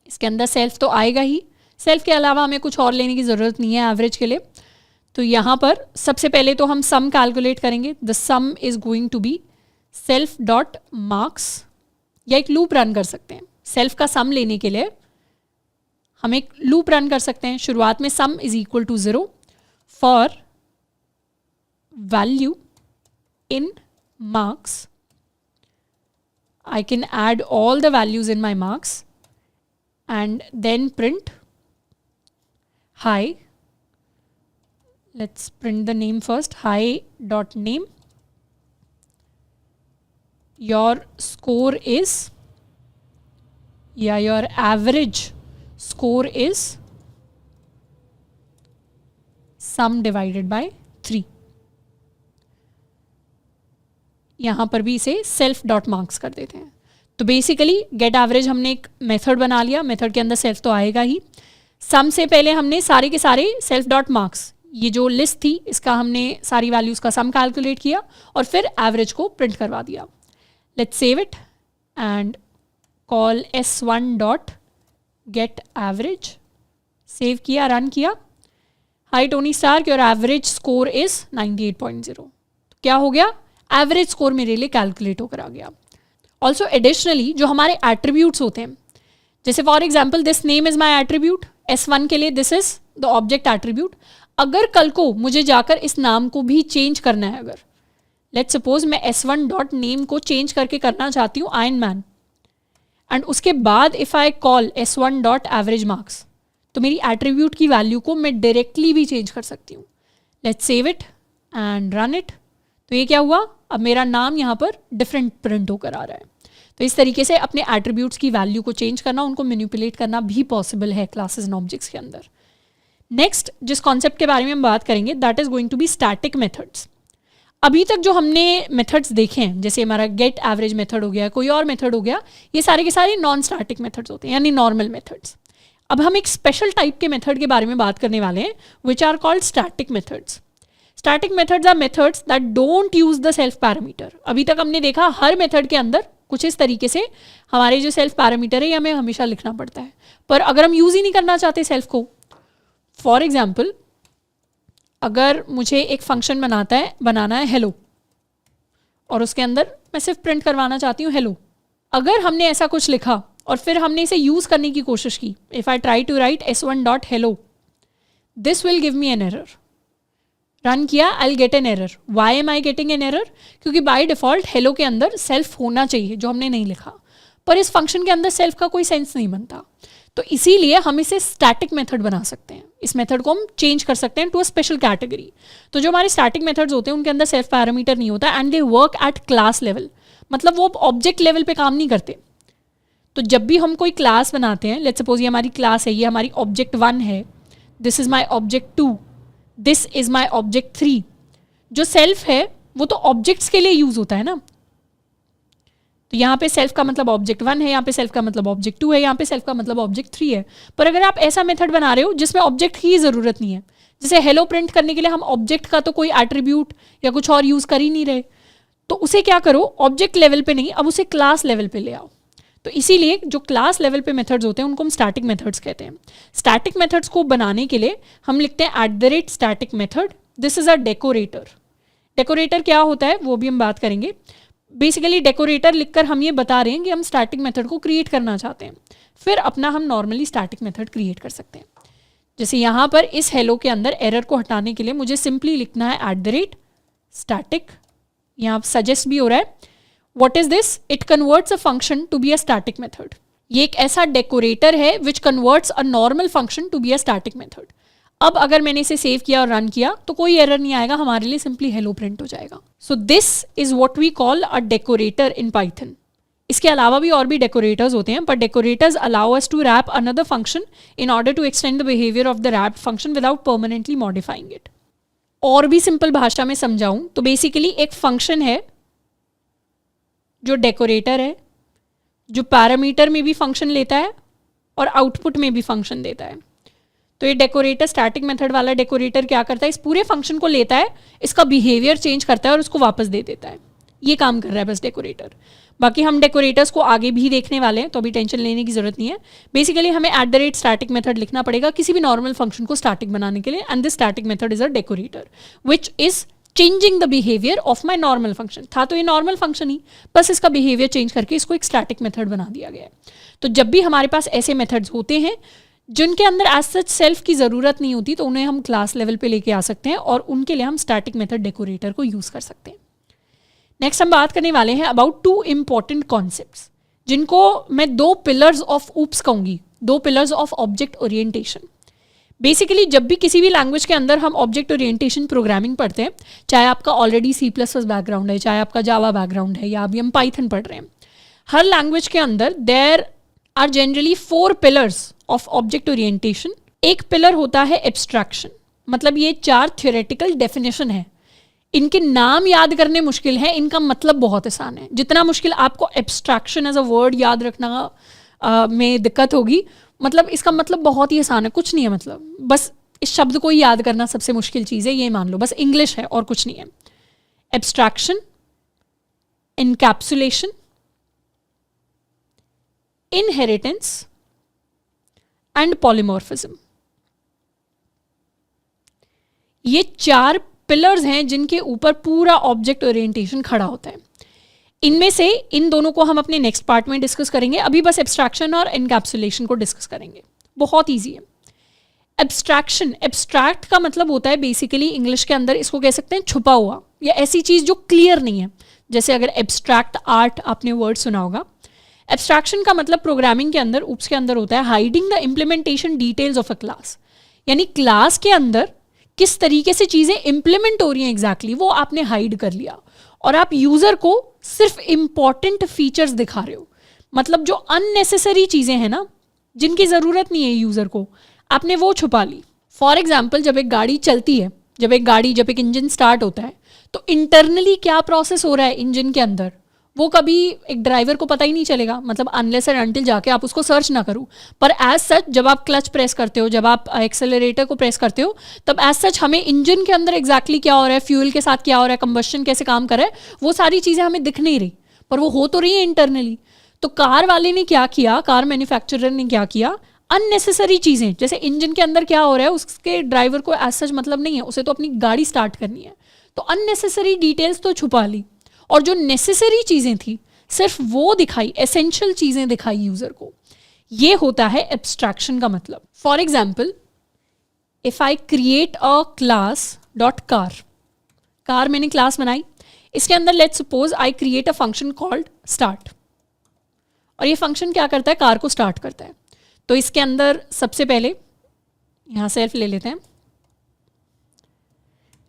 इसके अंदर सेल्फ तो आएगा ही, सेल्फ के अलावा हमें कुछ और लेने की ज़रूरत नहीं है एवरेज के लिए। तो यहाँ पर सबसे पहले तो हम सम कैलकुलेट करेंगे। The sum is going to be self dot marks, या एक लूप रन कर सकते हैं। सेल्फ का सम लेने के लिए हम एक लूप रन कर सकते हैं। शुरुआत में sum is equal to 0 for value in marks. I can add all the values in my marks and then print hi. Let's print the name first. Hi dot name. Your score is, your average score is sum divided by 3. यहाँ पर भी इसे self dot marks कर देते हैं। तो basically gate average हमने एक मेथड बना लिया। मेथड के अंदर सेल्फ तो आएगा ही। सम से पहले हमने सारे के सारे सेल्फ डॉट मार्क्स, ये जो लिस्ट थी इसका हमने सारी वैल्यूज़ का सम कैलकुलेट किया और फिर एवरेज को प्रिंट करवा दिया। Let's save it and call S1 dot get average. Save किया, रन किया। Hi Tony Stark, your average score is 98.0। तो क्या हो गया, एवरेज स्कोर मेरे लिए कैलकुलेट होकर आ गया। ऑल्सो एडिशनली जो हमारे एट्रीब्यूट्स होते हैं, जैसे for example this name is my attribute, S1 के लिए this is the object attribute. अगर कल को मुझे जाकर इस नाम को भी चेंज करना है, अगर लेट्स सपोज मैं S1 डॉट नेम को चेंज करके करना चाहती हूँ आयरन मैन, एंड उसके बाद if I call S1 dot average marks, तो मेरी एट्रीब्यूट की वैल्यू को मैं डायरेक्टली भी चेंज कर सकती हूँ। Let's save it and run it. तो ये क्या हुआ, अब मेरा नाम यहाँ पर डिफरेंट प्रिंट होकर आ रहा है। तो इस तरीके से अपने एट्रीब्यूट्स की वैल्यू को चेंज करना, उनको मैनिपुलेट करना भी पॉसिबल है क्लासेस एंड ऑब्जेक्ट्स के अंदर। नेक्स्ट जिस कॉन्सेप्ट के बारे में हम बात करेंगे that is going to be static methods. अभी तक जो हमने मेथड्स देखे हैं, जैसे हमारा गेट एवरेज मेथड हो गया, कोई और मेथड हो गया, ये सारे के सारे नॉन स्टैटिक मेथड्स होते हैं, यानी नॉर्मल मेथड्स। अब हम एक स्पेशल टाइप के मेथड के बारे में बात करने वाले हैं which are called static methods. Static methods are methods that don't use the self parameter. अभी तक हमने देखा हर मेथड के अंदर कुछ इस तरीके से हमारे जो सेल्फ पैरामीटर है ये हमें हमेशा लिखना पड़ता है। पर अगर हम यूज ही नहीं करना चाहते सेल्फ को, फॉर एग्जाम्पल अगर मुझे एक फंक्शन बनाना है हेलो, और उसके अंदर मैं सिर्फ प्रिंट करवाना चाहती हूँ हेलो। अगर हमने ऐसा कुछ लिखा और फिर हमने इसे यूज़ करने की कोशिश की, if I try to write s1.hello, this will give me an error. Run किया, I will get an error. Why am I getting an error? क्योंकि बाय डिफ़ॉल्ट हेलो के अंदर सेल्फ होना चाहिए, जो हमने नहीं लिखा, पर इस फंक्शन के अंदर सेल्फ का कोई सेंस नहीं बनता। तो इसीलिए हम इसे स्टैटिक मेथड बना सकते हैं। इस मेथड को हम चेंज कर सकते हैं टू अ स्पेशल कैटेगरी। तो जो हमारे स्टैटिक मेथड्स होते हैं उनके अंदर सेल्फ पैरामीटर नहीं होता and they work at class level, मतलब वो ऑब्जेक्ट लेवल पे काम नहीं करते। तो जब भी हम कोई क्लास बनाते हैं, लेट्स सपोज ये हमारी क्लास है, ये हमारी ऑब्जेक्ट 1 है, this is my object 2, this is my object 3। जो सेल्फ है वो तो ऑब्जेक्ट्स के लिए यूज होता है ना। तो यहाँ पे सेल्फ का मतलब ऑब्जेक्ट 1 है, यहाँ पे सेल्फ का मतलब ऑब्जेक्ट 2 है, यहाँ पे सेल्फ का मतलब ऑब्जेक्ट 3 है। पर अगर आप ऐसा मेथड बना रहे हो जिसमें ऑब्जेक्ट की ज़रूरत नहीं है, जैसे हेलो प्रिंट करने के लिए हम ऑब्जेक्ट का तो कोई एट्रीब्यूट या कुछ और यूज़ कर ही नहीं रहे, तो उसे क्या करो, ऑब्जेक्ट लेवल पे नहीं, अब उसे क्लास लेवल पे ले आओ। तो इसीलिए जो क्लास लेवल पे मेथड्स होते हैं उनको हम स्टैटिक मेथड्स कहते हैं। स्टैटिक मेथड्स को बनाने के लिए हम लिखते हैं @static method, this is a decorator. Decorator क्या होता है वो भी हम बात करेंगे। बेसिकली डेकोरेटर लिखकर हम ये बता रहे हैं कि हम स्टैटिक मेथड को क्रिएट करना चाहते हैं, फिर अपना हम नॉर्मली स्टैटिक मेथड क्रिएट कर सकते हैं। जैसे यहाँ पर इस हेलो के अंदर एरर को हटाने के लिए मुझे सिंपली लिखना है @static। यहाँ सजेस्ट भी हो रहा है, what is this? It converts a function to be a static method. ये एक ऐसा डेकोरेटर है which converts a normal function to be a static method. अब अगर मैंने इसे सेव किया और रन किया तो कोई एरर नहीं आएगा, हमारे लिए सिंपली हेलो प्रिंट हो जाएगा। So this is what we call a decorator in Python. इसके अलावा भी और भी डेकोरेटर्स होते हैं, पर decorators allow us to wrap another function in order to extend the behaviour of the wrapped function without permanently modifying it. और भी सिंपल भाषा में समझाऊं तो बेसिकली एक फंक्शन है जो डेकोरेटर है, जो पैरामीटर में भी फंक्शन लेता है और आउटपुट में भी फंक्शन देता है। तो ये डेकोरेटर, स्टैटिक मेथड वाला डेकोरेटर क्या करता है, इस पूरे फंक्शन को लेता है, इसका बिहेवियर चेंज करता है और उसको वापस दे देता है। ये काम कर रहा है बस डेकोरेटर। बाकी हम डेकोरेटर्स को आगे भी देखने वाले हैं, तो अभी टेंशन लेने की जरूरत नहीं है। बेसिकली हमें @static मेथड लिखना पड़ेगा किसी भी नॉर्मल फंक्शन को स्टैटिक बनाने के लिए, and this static method is a decorator which is changing the behaviour of my normal function. था तो ये नॉर्मल फंक्शन ही, बस इसका बिहेवियर चेंज करके इसको एक स्टैटिक मेथड बना दिया गया है। तो जब भी हमारे पास ऐसे मेथड्स होते हैं जिनके अंदर एज सच सेल्फ की ज़रूरत नहीं होती, तो उन्हें हम क्लास लेवल पे लेके आ सकते हैं और उनके लिए हम स्टैटिक मेथड डेकोरेटर को यूज़ कर सकते हैं। नेक्स्ट हम बात करने वाले हैं अबाउट 2 इंपॉर्टेंट कॉन्सेप्ट्स, जिनको मैं 2 पिलर्स ऑफ ऊप्स कहूँगी, 2 pillars of object orientation. Basically जब भी किसी भी लैंग्वेज के अंदर हम ऑब्जेक्ट ओरिएंटेशन प्रोग्रामिंग पढ़ते हैं, चाहे आपका ऑलरेडी C++ बैकग्राउंड है, चाहे आपका जावा बैकग्राउंड है, या अभी हम पाइथन पढ़ रहे हैं, हर लैंग्वेज के अंदर there are generally 4 pillars of object orientation. एक पिलर होता है एब्स्ट्रैक्शन, मतलब ये 4 थ्योरेटिकल डेफिनेशन है। इनके नाम याद करने मुश्किल है, इनका मतलब बहुत आसान है। जितना मुश्किल आपको एब्स्ट्रैक्शन एज अ वर्ड याद रखना में दिक्कत होगी, मतलब इसका मतलब बहुत ही आसान है, कुछ नहीं है। मतलब बस इस शब्द को ही याद करना सबसे मुश्किल चीज़ है, ये मान लो, बस इंग्लिश है और कुछ नहीं है। Abstraction, encapsulation, inheritance and polymorphism. ये 4 पिलर्स हैं जिनके ऊपर पूरा ऑब्जेक्ट ओरिएंटेशन खड़ा होता है। इनमें से इन दोनों को हम अपने नेक्स्ट पार्ट में डिस्कस करेंगे। अभी बस एब्स्ट्रैक्शन और इनकैप्सुलेशन को डिस्कस करेंगे, बहुत ईजी है। एब्स्ट्रैक्शन, एब्स्ट्रैक्ट का मतलब होता है बेसिकली इंग्लिश के अंदर इसको कह सकते हैं छुपा हुआ, या ऐसी चीज़ जो क्लियर नहीं है। जैसे अगर एब्स्ट्रैक्ट आर्ट आपने वर्ड सुना होगा। एब्स्ट्रैक्शन का मतलब प्रोग्रामिंग के अंदर, ऊप्स के अंदर होता है hiding the implementation details of a class, यानी क्लास के अंदर किस तरीके से चीज़ें इंप्लीमेंट हो रही हैं एग्जैक्टली वो आपने हाइड कर लिया, और आप यूज़र को सिर्फ इंपॉर्टेंट फीचर्स दिखा रहे हो। मतलब जो अननेसेसरी चीज़ें हैं ना, जिनकी ज़रूरत नहीं है यूज़र को, आपने वो छुपा ली। फॉर एग्जाम्पल, जब एक गाड़ी चलती है, जब एक इंजन स्टार्ट होता है, तो इंटरनली क्या प्रोसेस हो रहा है इंजन के अंदर, वो कभी एक ड्राइवर को पता ही नहीं चलेगा, मतलब अनलेस एंड अनटिल जाके आप उसको सर्च ना करो। पर एज सच जब आप क्लच प्रेस करते हो, जब आप एक्सेलरेटर को प्रेस करते हो, तब एज सच हमें इंजन के अंदर एग्जैक्टली क्या हो रहा है, फ्यूल के साथ क्या हो रहा है, कंबस्शन कैसे काम कर रहा है, वो सारी चीज़ें हमें दिख नहीं रही, पर वो हो तो रही है इंटरनली। तो कार वाले ने क्या किया, कार मैन्युफैक्चरर ने क्या किया, अननेसेसरी चीज़ें, जैसे इंजन के अंदर क्या हो रहा है उसके ड्राइवर को एज सच मतलब नहीं है, उसे तो अपनी गाड़ी स्टार्ट करनी है, तो अननेसेसरी डिटेल्स तो छुपा ली। और जो नेसेसरी चीज़ें थी सिर्फ वो दिखाई, एसेंशियल चीज़ें दिखाई यूज़र को। ये होता है एब्स्ट्रैक्शन का मतलब। For example, if I create a class dot car, car मैंने क्लास बनाई, इसके अंदर let's suppose I create a function called start, और ये फंक्शन क्या करता है, कार को स्टार्ट करता है। तो इसके अंदर सबसे पहले यहाँ सेल्फ ले लेते हैं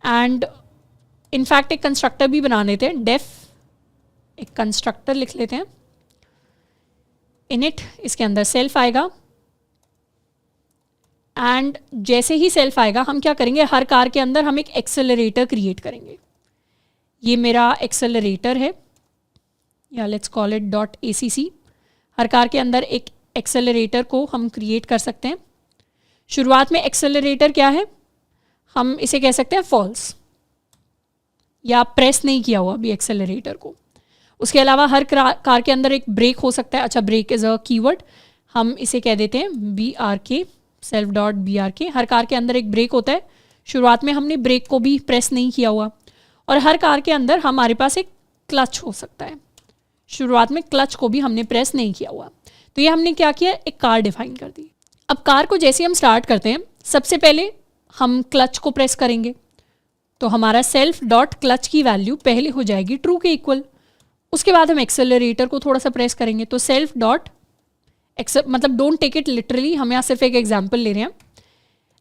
एंड इनफैक्ट एक कंस्ट्रक्टर भी बना लेते हैं, डेफ एक कंस्ट्रक्टर लिख लेते हैं, इनिट, इसके अंदर सेल्फ आएगा एंड जैसे ही सेल्फ आएगा हम क्या करेंगे, हर कार के अंदर हम एक एक्सेलरेटर क्रिएट करेंगे। ये मेरा एक्सेलरेटर है, या let's call it dot ACC। Her car के अंदर एक एक्सेलरेटर को हम क्रिएट कर सकते हैं। शुरुआत में एक्सेलरेटर क्या है, हम इसे कह सकते हैं फॉल्स, या प्रेस नहीं किया हुआ अभी एक्सेलरेटर को। उसके अलावा हर कार के अंदर एक ब्रेक हो सकता है। अच्छा, ब्रेक इज़ अ कीवर्ड, हम इसे कह देते हैं BRK, सेल्फ डॉट BRK। हर कार के अंदर एक ब्रेक होता है, शुरुआत में हमने ब्रेक को भी प्रेस नहीं किया हुआ। और हर कार के अंदर हमारे पास एक क्लच हो सकता है, शुरुआत में क्लच को भी हमने प्रेस नहीं किया हुआ। तो ये हमने क्या किया, एक कार डिफाइन कर दी। अब कार को जैसे हम स्टार्ट करते हैं, सबसे पहले हम क्लच को प्रेस करेंगे, तो हमारा सेल्फ डॉट क्लच की वैल्यू पहले हो जाएगी ट्रू के इक्वल। उसके बाद हम एक्सेलरेटर को थोड़ा सा प्रेस करेंगे, तो सेल्फ डॉट मतलब डोंट टेक इट लिटरली, हम यहाँ सिर्फ एक एग्जाम्पल ले रहे हैं।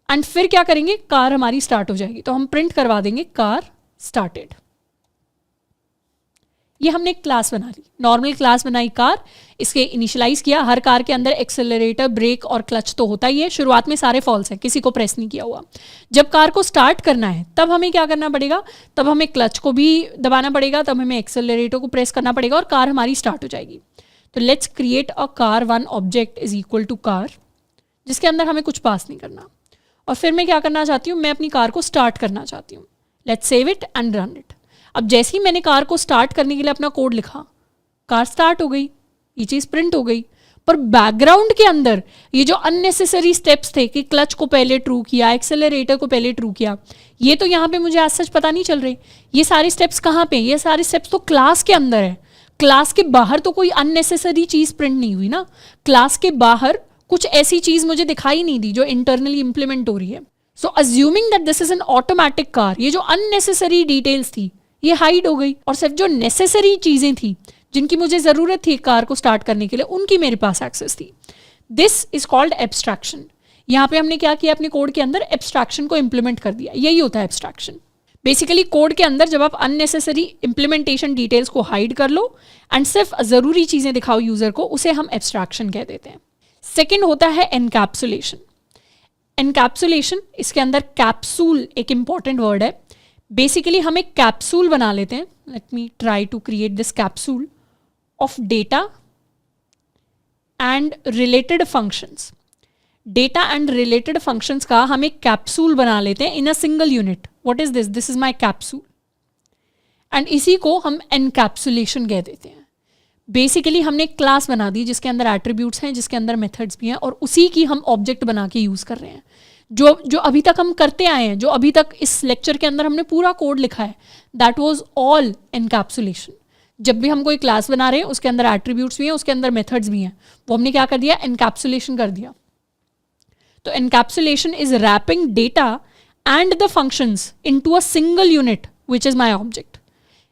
एंड फिर क्या करेंगे, कार हमारी स्टार्ट हो जाएगी, तो हम प्रिंट करवा देंगे कार स्टार्टेड। ये हमने एक क्लास बना ली, नॉर्मल क्लास बनाई कार, इसके इनिशियलाइज किया। हर कार के अंदर एक्सेलरेटर, ब्रेक और क्लच तो होता ही है, शुरुआत में सारे फॉल्स हैं, किसी को प्रेस नहीं किया हुआ। जब कार को स्टार्ट करना है तब हमें क्या करना पड़ेगा, तब हमें क्लच को भी दबाना पड़ेगा, तब हमें एक्सेलरेटर को प्रेस करना पड़ेगा और कार हमारी स्टार्ट हो जाएगी। तो let's create a car one object is equal to car, जिसके अंदर हमें कुछ पास नहीं करना। और फिर मैं क्या करना चाहती हूँ, मैं अपनी कार को स्टार्ट करना चाहती हूँ। Let's save it and run it. अब जैसे ही मैंने कार को स्टार्ट करने के लिए अपना कोड लिखा, कार स्टार्ट हो गई, ये चीज़ प्रिंट हो गई। पर बैकग्राउंड के अंदर ये जो अननेसेसरी स्टेप्स थे कि क्लच को पहले ट्रू किया, एक्सेलरेटर को पहले ट्रू किया, ये तो यहाँ पे मुझे आज सच पता नहीं चल रही। ये सारे स्टेप्स कहाँ पे, ये सारे स्टेप्स तो क्लास के अंदर है, क्लास के बाहर तो कोई अननेसेसरी चीज़ प्रिंट नहीं हुई ना। क्लास के बाहर कुछ ऐसी चीज़ मुझे दिखाई नहीं दी जो इंटरनली इंप्लीमेंट हो रही है। So assuming that this is an automatic car, ये जो अननेसेसरी डिटेल्स थी ये हाइड हो गई, और सिर्फ जो नेसेसरी चीज़ें थी जिनकी मुझे ज़रूरत थी कार को स्टार्ट करने के लिए, उनकी मेरे पास एक्सेस थी। This is called abstraction. यहाँ पे हमने क्या किया, अपने कोड के अंदर एब्स्ट्रैक्शन को इंप्लीमेंट कर दिया। यही होता है एब्स्ट्रैक्शन। बेसिकली कोड के अंदर जब आप अननेसेसरी इंप्लीमेंटेशन डिटेल्स को हाइड कर लो एंड सिर्फ ज़रूरी चीज़ें दिखाओ यूज़र को, उसे हम एब्स्ट्रैक्शन कह देते हैं। सेकेंड होता है एनकैप्सुलेशन। एनकैप्सुलेशन, इसके अंदर कैप्सूल एक इंपॉर्टेंट वर्ड है। बेसिकली हम एक कैप्सूल बना लेते हैं। Let me try to create this capsule of data and related functions. Data and related functions का हम एक कैप्सूल बना लेते हैं in a single unit. What is this, this is my capsule, and इसी को हम एनकैप्सुलेशन कह देते हैं। बेसिकली हमने एक क्लास बना दी जिसके अंदर एट्रीब्यूट्स हैं, जिसके अंदर मेथड्स भी हैं, और उसी की हम ऑब्जेक्ट बना के यूज़ कर रहे हैं। जो अभी तक हम करते आए हैं, जो अभी तक इस लेक्चर के अंदर हमने पूरा कोड लिखा है, दैट वाज ऑल एनकैप्सुलेशन। जब भी हम कोई क्लास बना रहे हैं उसके अंदर एट्रीब्यूट्स भी हैं, उसके अंदर मेथड्स भी हैं, वो हमने क्या कर दिया, एनकैप्सुलेशन कर दिया। तो encapsulation is wrapping data and the functions into a single unit which is my object.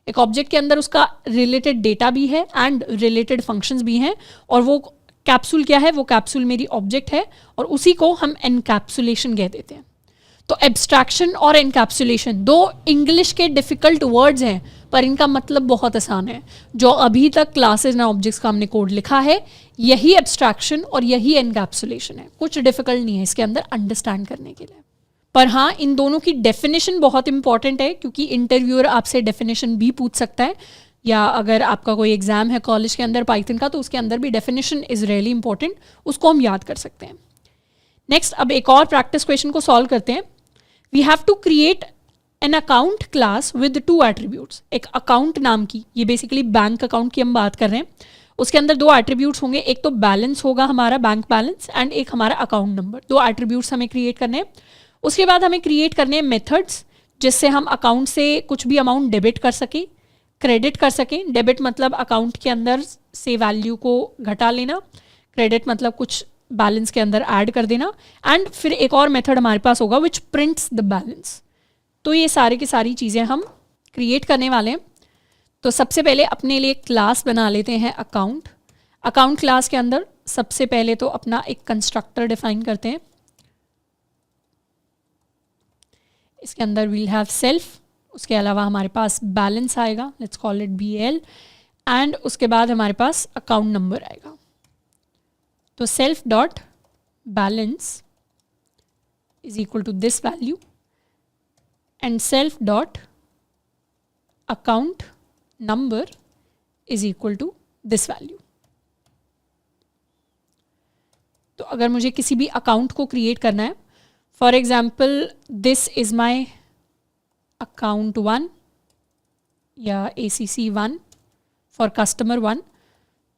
एक ऑब्जेक्ट के अंदर उसका रिलेटेड डेटा भी है एंड रिलेटेड फंक्शंस भी हैं, और वो कैप्सूल क्या है, वो कैप्सूल मेरी ऑब्जेक्ट है, और उसी को हम एनकैप्सुलेशन कह देते हैं। तो एब्स्ट्रैक्शन और एनकैप्सुलेशन दो इंग्लिश के डिफ़िकल्ट वर्ड्स हैं, पर इनका मतलब बहुत आसान है। जो अभी तक क्लासेज एंड ऑब्जेक्ट्स का हमने कोड लिखा है, यही एब्स्ट्रैक्शन और यही एनकैप्सुलेशन है। कुछ डिफ़िकल्ट नहीं है इसके अंदर अंडरस्टैंड करने के लिए। पर हाँ, इन दोनों की डेफिनेशन बहुत इंपॉर्टेंट है, क्योंकि इंटरव्यूअर आपसे डेफिनेशन भी पूछ सकता है, या अगर आपका कोई एग्जाम है कॉलेज के अंदर पाइथन का, तो उसके अंदर भी डेफिनेशन इज़ रियली इंपॉर्टेंट, उसको हम याद कर सकते हैं। नेक्स्ट, अब एक और प्रैक्टिस क्वेश्चन को सॉल्व करते हैं। We have to create an account class with 2 attributes. एक अकाउंट नाम की, ये बेसिकली बैंक अकाउंट की हम बात कर रहे हैं, उसके अंदर 2 एट्रीब्यूट्स होंगे। एक तो बैलेंस होगा हमारा, बैंक बैलेंस, एंड एक हमारा अकाउंट नंबर। 2 एट्रीब्यूट्स हमें क्रिएट करने हैं। उसके बाद हमें क्रिएट करने हैं मेथड्स, जिससे हम अकाउंट से कुछ भी अमाउंट डेबिट कर सके, क्रेडिट कर सकें। डेबिट मतलब अकाउंट के अंदर से वैल्यू को घटा लेना, क्रेडिट मतलब कुछ बैलेंस के अंदर ऐड कर देना। एंड फिर एक और मेथड हमारे पास होगा विच प्रिंट्स द बैलेंस। तो ये सारी की सारी चीज़ें हम क्रिएट करने वाले हैं। तो सबसे पहले अपने लिए क्लास बना लेते हैं अकाउंट। अकाउंट क्लास के अंदर सबसे पहले तो अपना एक कंस्ट्रक्टर डिफाइन करते हैं। इसके अंदर वील हैव सेल्फ, उसके अलावा हमारे पास बैलेंस आएगा, let's call it BL, and उसके बाद हमारे पास अकाउंट नंबर आएगा। तो self dot balance is equal to this value and self dot account number is equal to this value. तो अगर मुझे किसी भी अकाउंट को क्रिएट करना है, for example this is my account 1 या ACC 1 फॉर कस्टमर 1,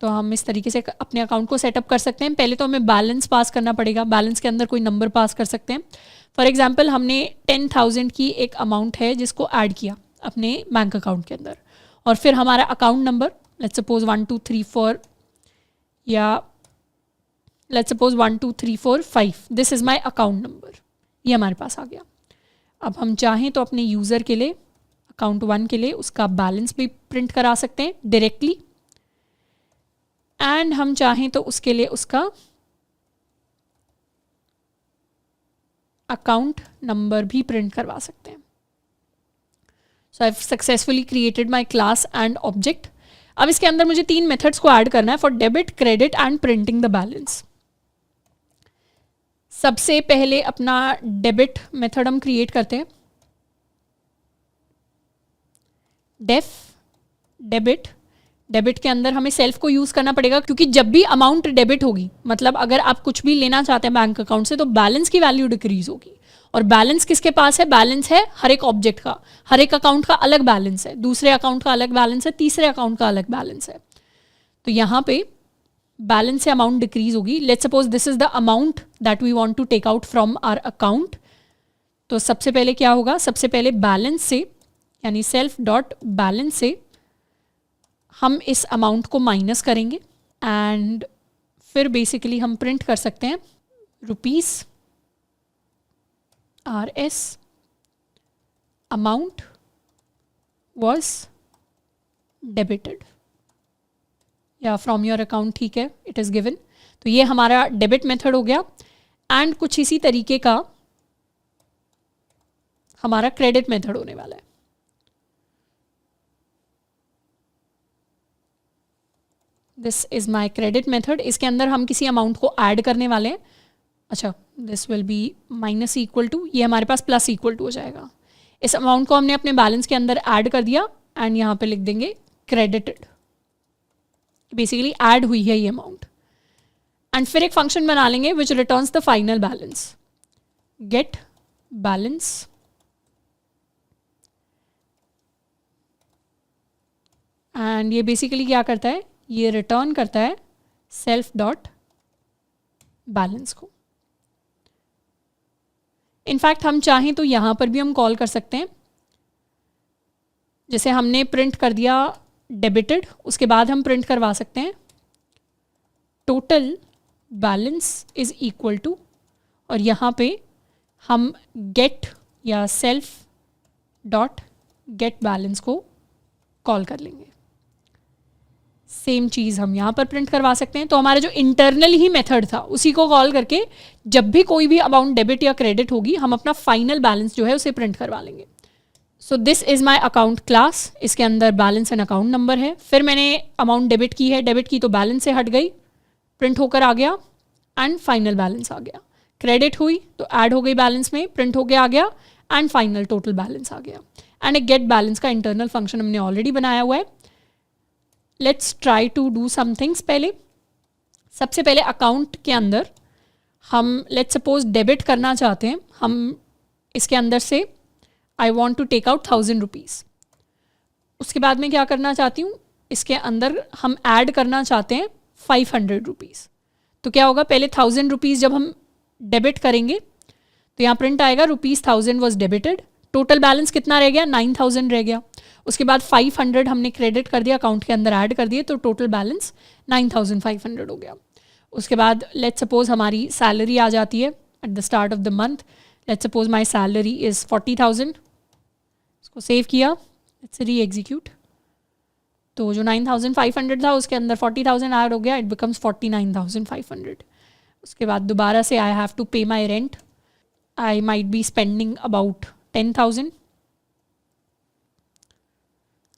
तो हम इस तरीके से अपने अकाउंट को सेटअप कर सकते हैं। पहले तो हमें बैलेंस पास करना पड़ेगा, बैलेंस के अंदर कोई नंबर पास कर सकते हैं। फॉर एग्जांपल हमने 10,000 की एक अमाउंट है जिसको ऐड किया अपने बैंक अकाउंट के अंदर, और फिर हमारा अकाउंट नंबर लेट्स सपोज 1 2 3 4 या let's suppose 1 2 3 4 5, this is my account number, ये हमारे पास आ गया। अब हम चाहें तो अपने यूज़र के लिए अकाउंट 1 के लिए उसका बैलेंस भी प्रिंट करा सकते हैं डायरेक्टली, एंड हम चाहें तो उसके लिए उसका अकाउंट नंबर भी प्रिंट करवा सकते हैं। So I have successfully created my class and object. अब इसके अंदर मुझे 3 मेथड्स को ऐड करना है for debit, credit and printing the balance. सबसे पहले अपना डेबिट मेथड हम क्रिएट करते हैं। डेबिट, डेबिट के अंदर हमें सेल्फ को यूज़ करना पड़ेगा, क्योंकि जब भी अमाउंट डेबिट होगी, मतलब अगर आप कुछ भी लेना चाहते हैं बैंक अकाउंट से, तो बैलेंस की वैल्यू डिक्रीज होगी। और बैलेंस किसके पास है? बैलेंस है हर एक ऑब्जेक्ट का, हर एक अकाउंट का अलग बैलेंस है, दूसरे अकाउंट का अलग बैलेंस है, तीसरे अकाउंट का अलग बैलेंस है। तो यहाँ पे बैलेंस से अमाउंट डिक्रीज होगी। Let's suppose this is the amount that we want to take out from our account. तो सबसे पहले क्या होगा? सबसे पहले बैलेंस से, यानी सेल्फ डॉट बैलेंस से हम इस अमाउंट को माइनस करेंगे, एंड फिर बेसिकली हम प्रिंट कर सकते हैं rupees RS amount was debited, या फ्रॉम योर अकाउंट, ठीक है, इट इज़ गिवन। तो ये हमारा डेबिट मेथड हो गया। एंड कुछ इसी तरीके का हमारा क्रेडिट मेथड होने वाला है। This is my credit method. इसके अंदर हम किसी अमाउंट को ऐड करने वाले हैं। अच्छा, this will be minus equal to, ये हमारे पास प्लस इक्वल टू हो जाएगा। इस अमाउंट को हमने अपने बैलेंस के अंदर ऐड कर दिया, एंड यहाँ पे लिख देंगे क्रेडिटेड। बेसिकली ऐड हुई है ये अमाउंट। एंड फिर एक फंक्शन बना लेंगे which returns the final balance, get balance. And ये बेसिकली क्या करता है? ये रिटर्न करता है सेल्फ डॉट बैलेंस को। इनफैक्ट हम चाहें तो यहाँ पर भी हम कॉल कर सकते हैं। जैसे हमने प्रिंट कर दिया डेबिटेड, उसके बाद हम प्रिंट करवा सकते हैं total balance is equal to, और यहाँ पे हम गेट या सेल्फ डॉट गेट बैलेंस को कॉल कर लेंगे। सेम चीज़ हम यहाँ पर प्रिंट करवा सकते हैं। तो हमारा जो इंटरनल ही मेथड था उसी को कॉल करके जब भी कोई भी अमाउंट डेबिट या क्रेडिट होगी, हम अपना फाइनल बैलेंस जो है उसे प्रिंट करवा लेंगे। So this is my account class. इसके अंदर बैलेंस एंड अकाउंट नंबर है। फिर मैंने अमाउंट डेबिट की है, डेबिट की तो बैलेंस से हट गई, प्रिंट होकर आ गया, एंड फाइनल बैलेंस आ गया। क्रेडिट हुई तो ऐड हो गई बैलेंस में, प्रिंट होकर आ गया, एंड फाइनल टोटल बैलेंस आ गया। एंड एक गेट बैलेंस का इंटरनल फंक्शन हमने ऑलरेडी बनाया हुआ है। Let's try to do some things. पहले सबसे पहले अकाउंट के अंदर हम लेट्स सपोज डेबिट करना चाहते हैं। हम इसके अंदर से I want to take out 1000 rupees. उसके बाद में क्या करना चाहती हूँ? इसके अंदर हम ऐड करना चाहते हैं 500 रुपीज़। तो क्या होगा? पहले 1000 रुपीज़ जब हम डेबिट करेंगे तो यहाँ प्रिंट आएगा rupees 1000 was debited, total balance कितना रह गया, 9000 रह गया। उसके बाद 500 हमने क्रेडिट कर दिया, अकाउंट के अंदर ऐड कर दिए, तो टोटल बैलेंस 9500 हो गया। उसके बाद लेट्स सपोज हमारी सैलरी आ जाती है at the start of the month. Let's suppose my salary is 40,000। इसको सेव किया, लेट्स री एग्जीक्यूट। तो जो 9500 था उसके अंदर 40,000 ऐड हो गया, इट बिकम्स 49,500। उसके बाद दोबारा से आई have to pay my rent, I might be spending about 10,000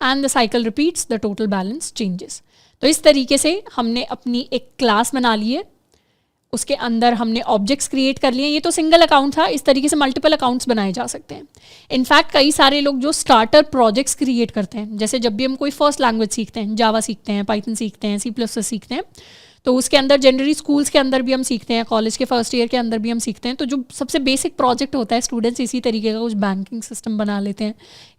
and the cycle repeats, the total balance changes. तो इस तरीके से हमने अपनी एक क्लास बना ली है, उसके अंदर हमने ऑब्जेक्ट्स क्रिएट कर लिए। ये तो सिंगल अकाउंट था, इस तरीके से मल्टीपल अकाउंट्स बनाए जा सकते हैं। इनफैक्ट कई सारे लोग जो स्टार्टर प्रोजेक्ट्स क्रिएट करते हैं, जैसे जब भी हम कोई फर्स्ट लैंग्वेज सीखते हैं, जावा सीखते हैं, पाइथन सीखते हैं, C++ सीखते हैं, तो उसके अंदर जनरली स्कूल्स के अंदर भी हम सीखते हैं, कॉलेज के फर्स्ट ईयर के अंदर भी हम सीखते हैं। तो जो सबसे बेसिक प्रोजेक्ट होता है, स्टूडेंट्स इसी तरीके का कुछ बैंकिंग सिस्टम बना लेते हैं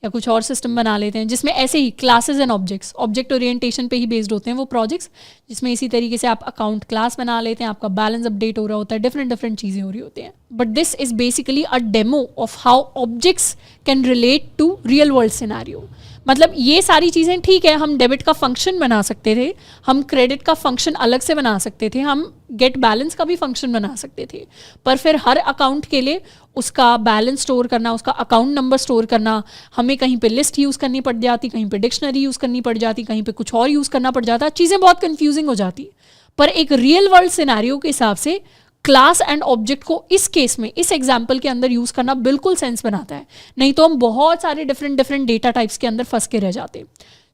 या कुछ और सिस्टम बना लेते हैं, जिसमें ऐसे ही classes and objects, object orientation पे ही बेस्ड होते हैं वो प्रोजेक्ट्स, जिसमें इसी तरीके से आप अकाउंट क्लास बना लेते हैं, आपका बैलेंस अपडेट हो रहा होता है, डिफरेंट चीज़ें हो रही होती हैं। But this is basically a demo of how objects can relate to real world scenario. मतलब ये सारी चीज़ें ठीक है, हम डेबिट का फंक्शन बना सकते थे, हम क्रेडिट का फंक्शन अलग से बना सकते थे, हम गेट बैलेंस का भी फंक्शन बना सकते थे, पर फिर हर अकाउंट के लिए उसका बैलेंस स्टोर करना, उसका अकाउंट नंबर स्टोर करना, हमें कहीं पे लिस्ट यूज़ करनी पड़ जाती, कहीं पे डिक्शनरी यूज़ करनी पड़ जाती, कहीं पे कुछ और यूज़ करना पड़ जाता, चीज़ें बहुत कन्फ्यूजिंग हो जाती। पर एक रियल वर्ल्ड सिनेरियो के हिसाब से क्लास एंड ऑब्जेक्ट को इस केस में, इस एग्जाम्पल के अंदर यूज़ करना बिल्कुल सेंस बनाता है, नहीं तो हम बहुत सारे डिफरेंट डेटा टाइप्स के अंदर फंस के रह जाते।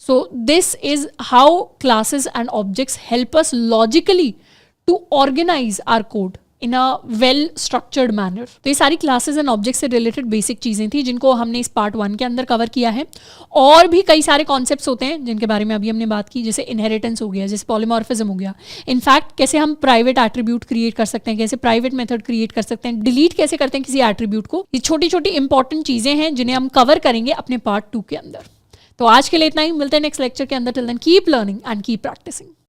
So this is how classes and objects help us logically to organize our code in a well structured manner. तो ये सारी क्लासेस एंड ऑब्जेक्ट से रिलेटेड बेसिक चीज़ें थी जिनको हमने इस पार्ट 1 के अंदर कवर किया है। और भी कई सारे कॉन्सेप्ट्स होते हैं जिनके बारे में अभी हमने बात की, जैसे इनहेरिटेंस हो गया, जैसे पॉलीमॉर्फिज्म हो गया, इनफैक्ट कैसे हम प्राइवेट एट्रीब्यूट क्रिएट कर सकते हैं, कैसे प्राइवेट मेथड क्रिएट कर सकते हैं, डिलीट कैसे करते हैं किसी एट्रीब्यूट को। ये छोटी छोटी इंपॉर्टेंट चीज़ें हैं जिन्हें हम कवर करेंगे अपने पार्ट 2 के अंदर। तो आज के लिए इतना ही, मिलते हैं नेक्स्ट लेक्चर के अंदर। Till then keep learning and keep practising.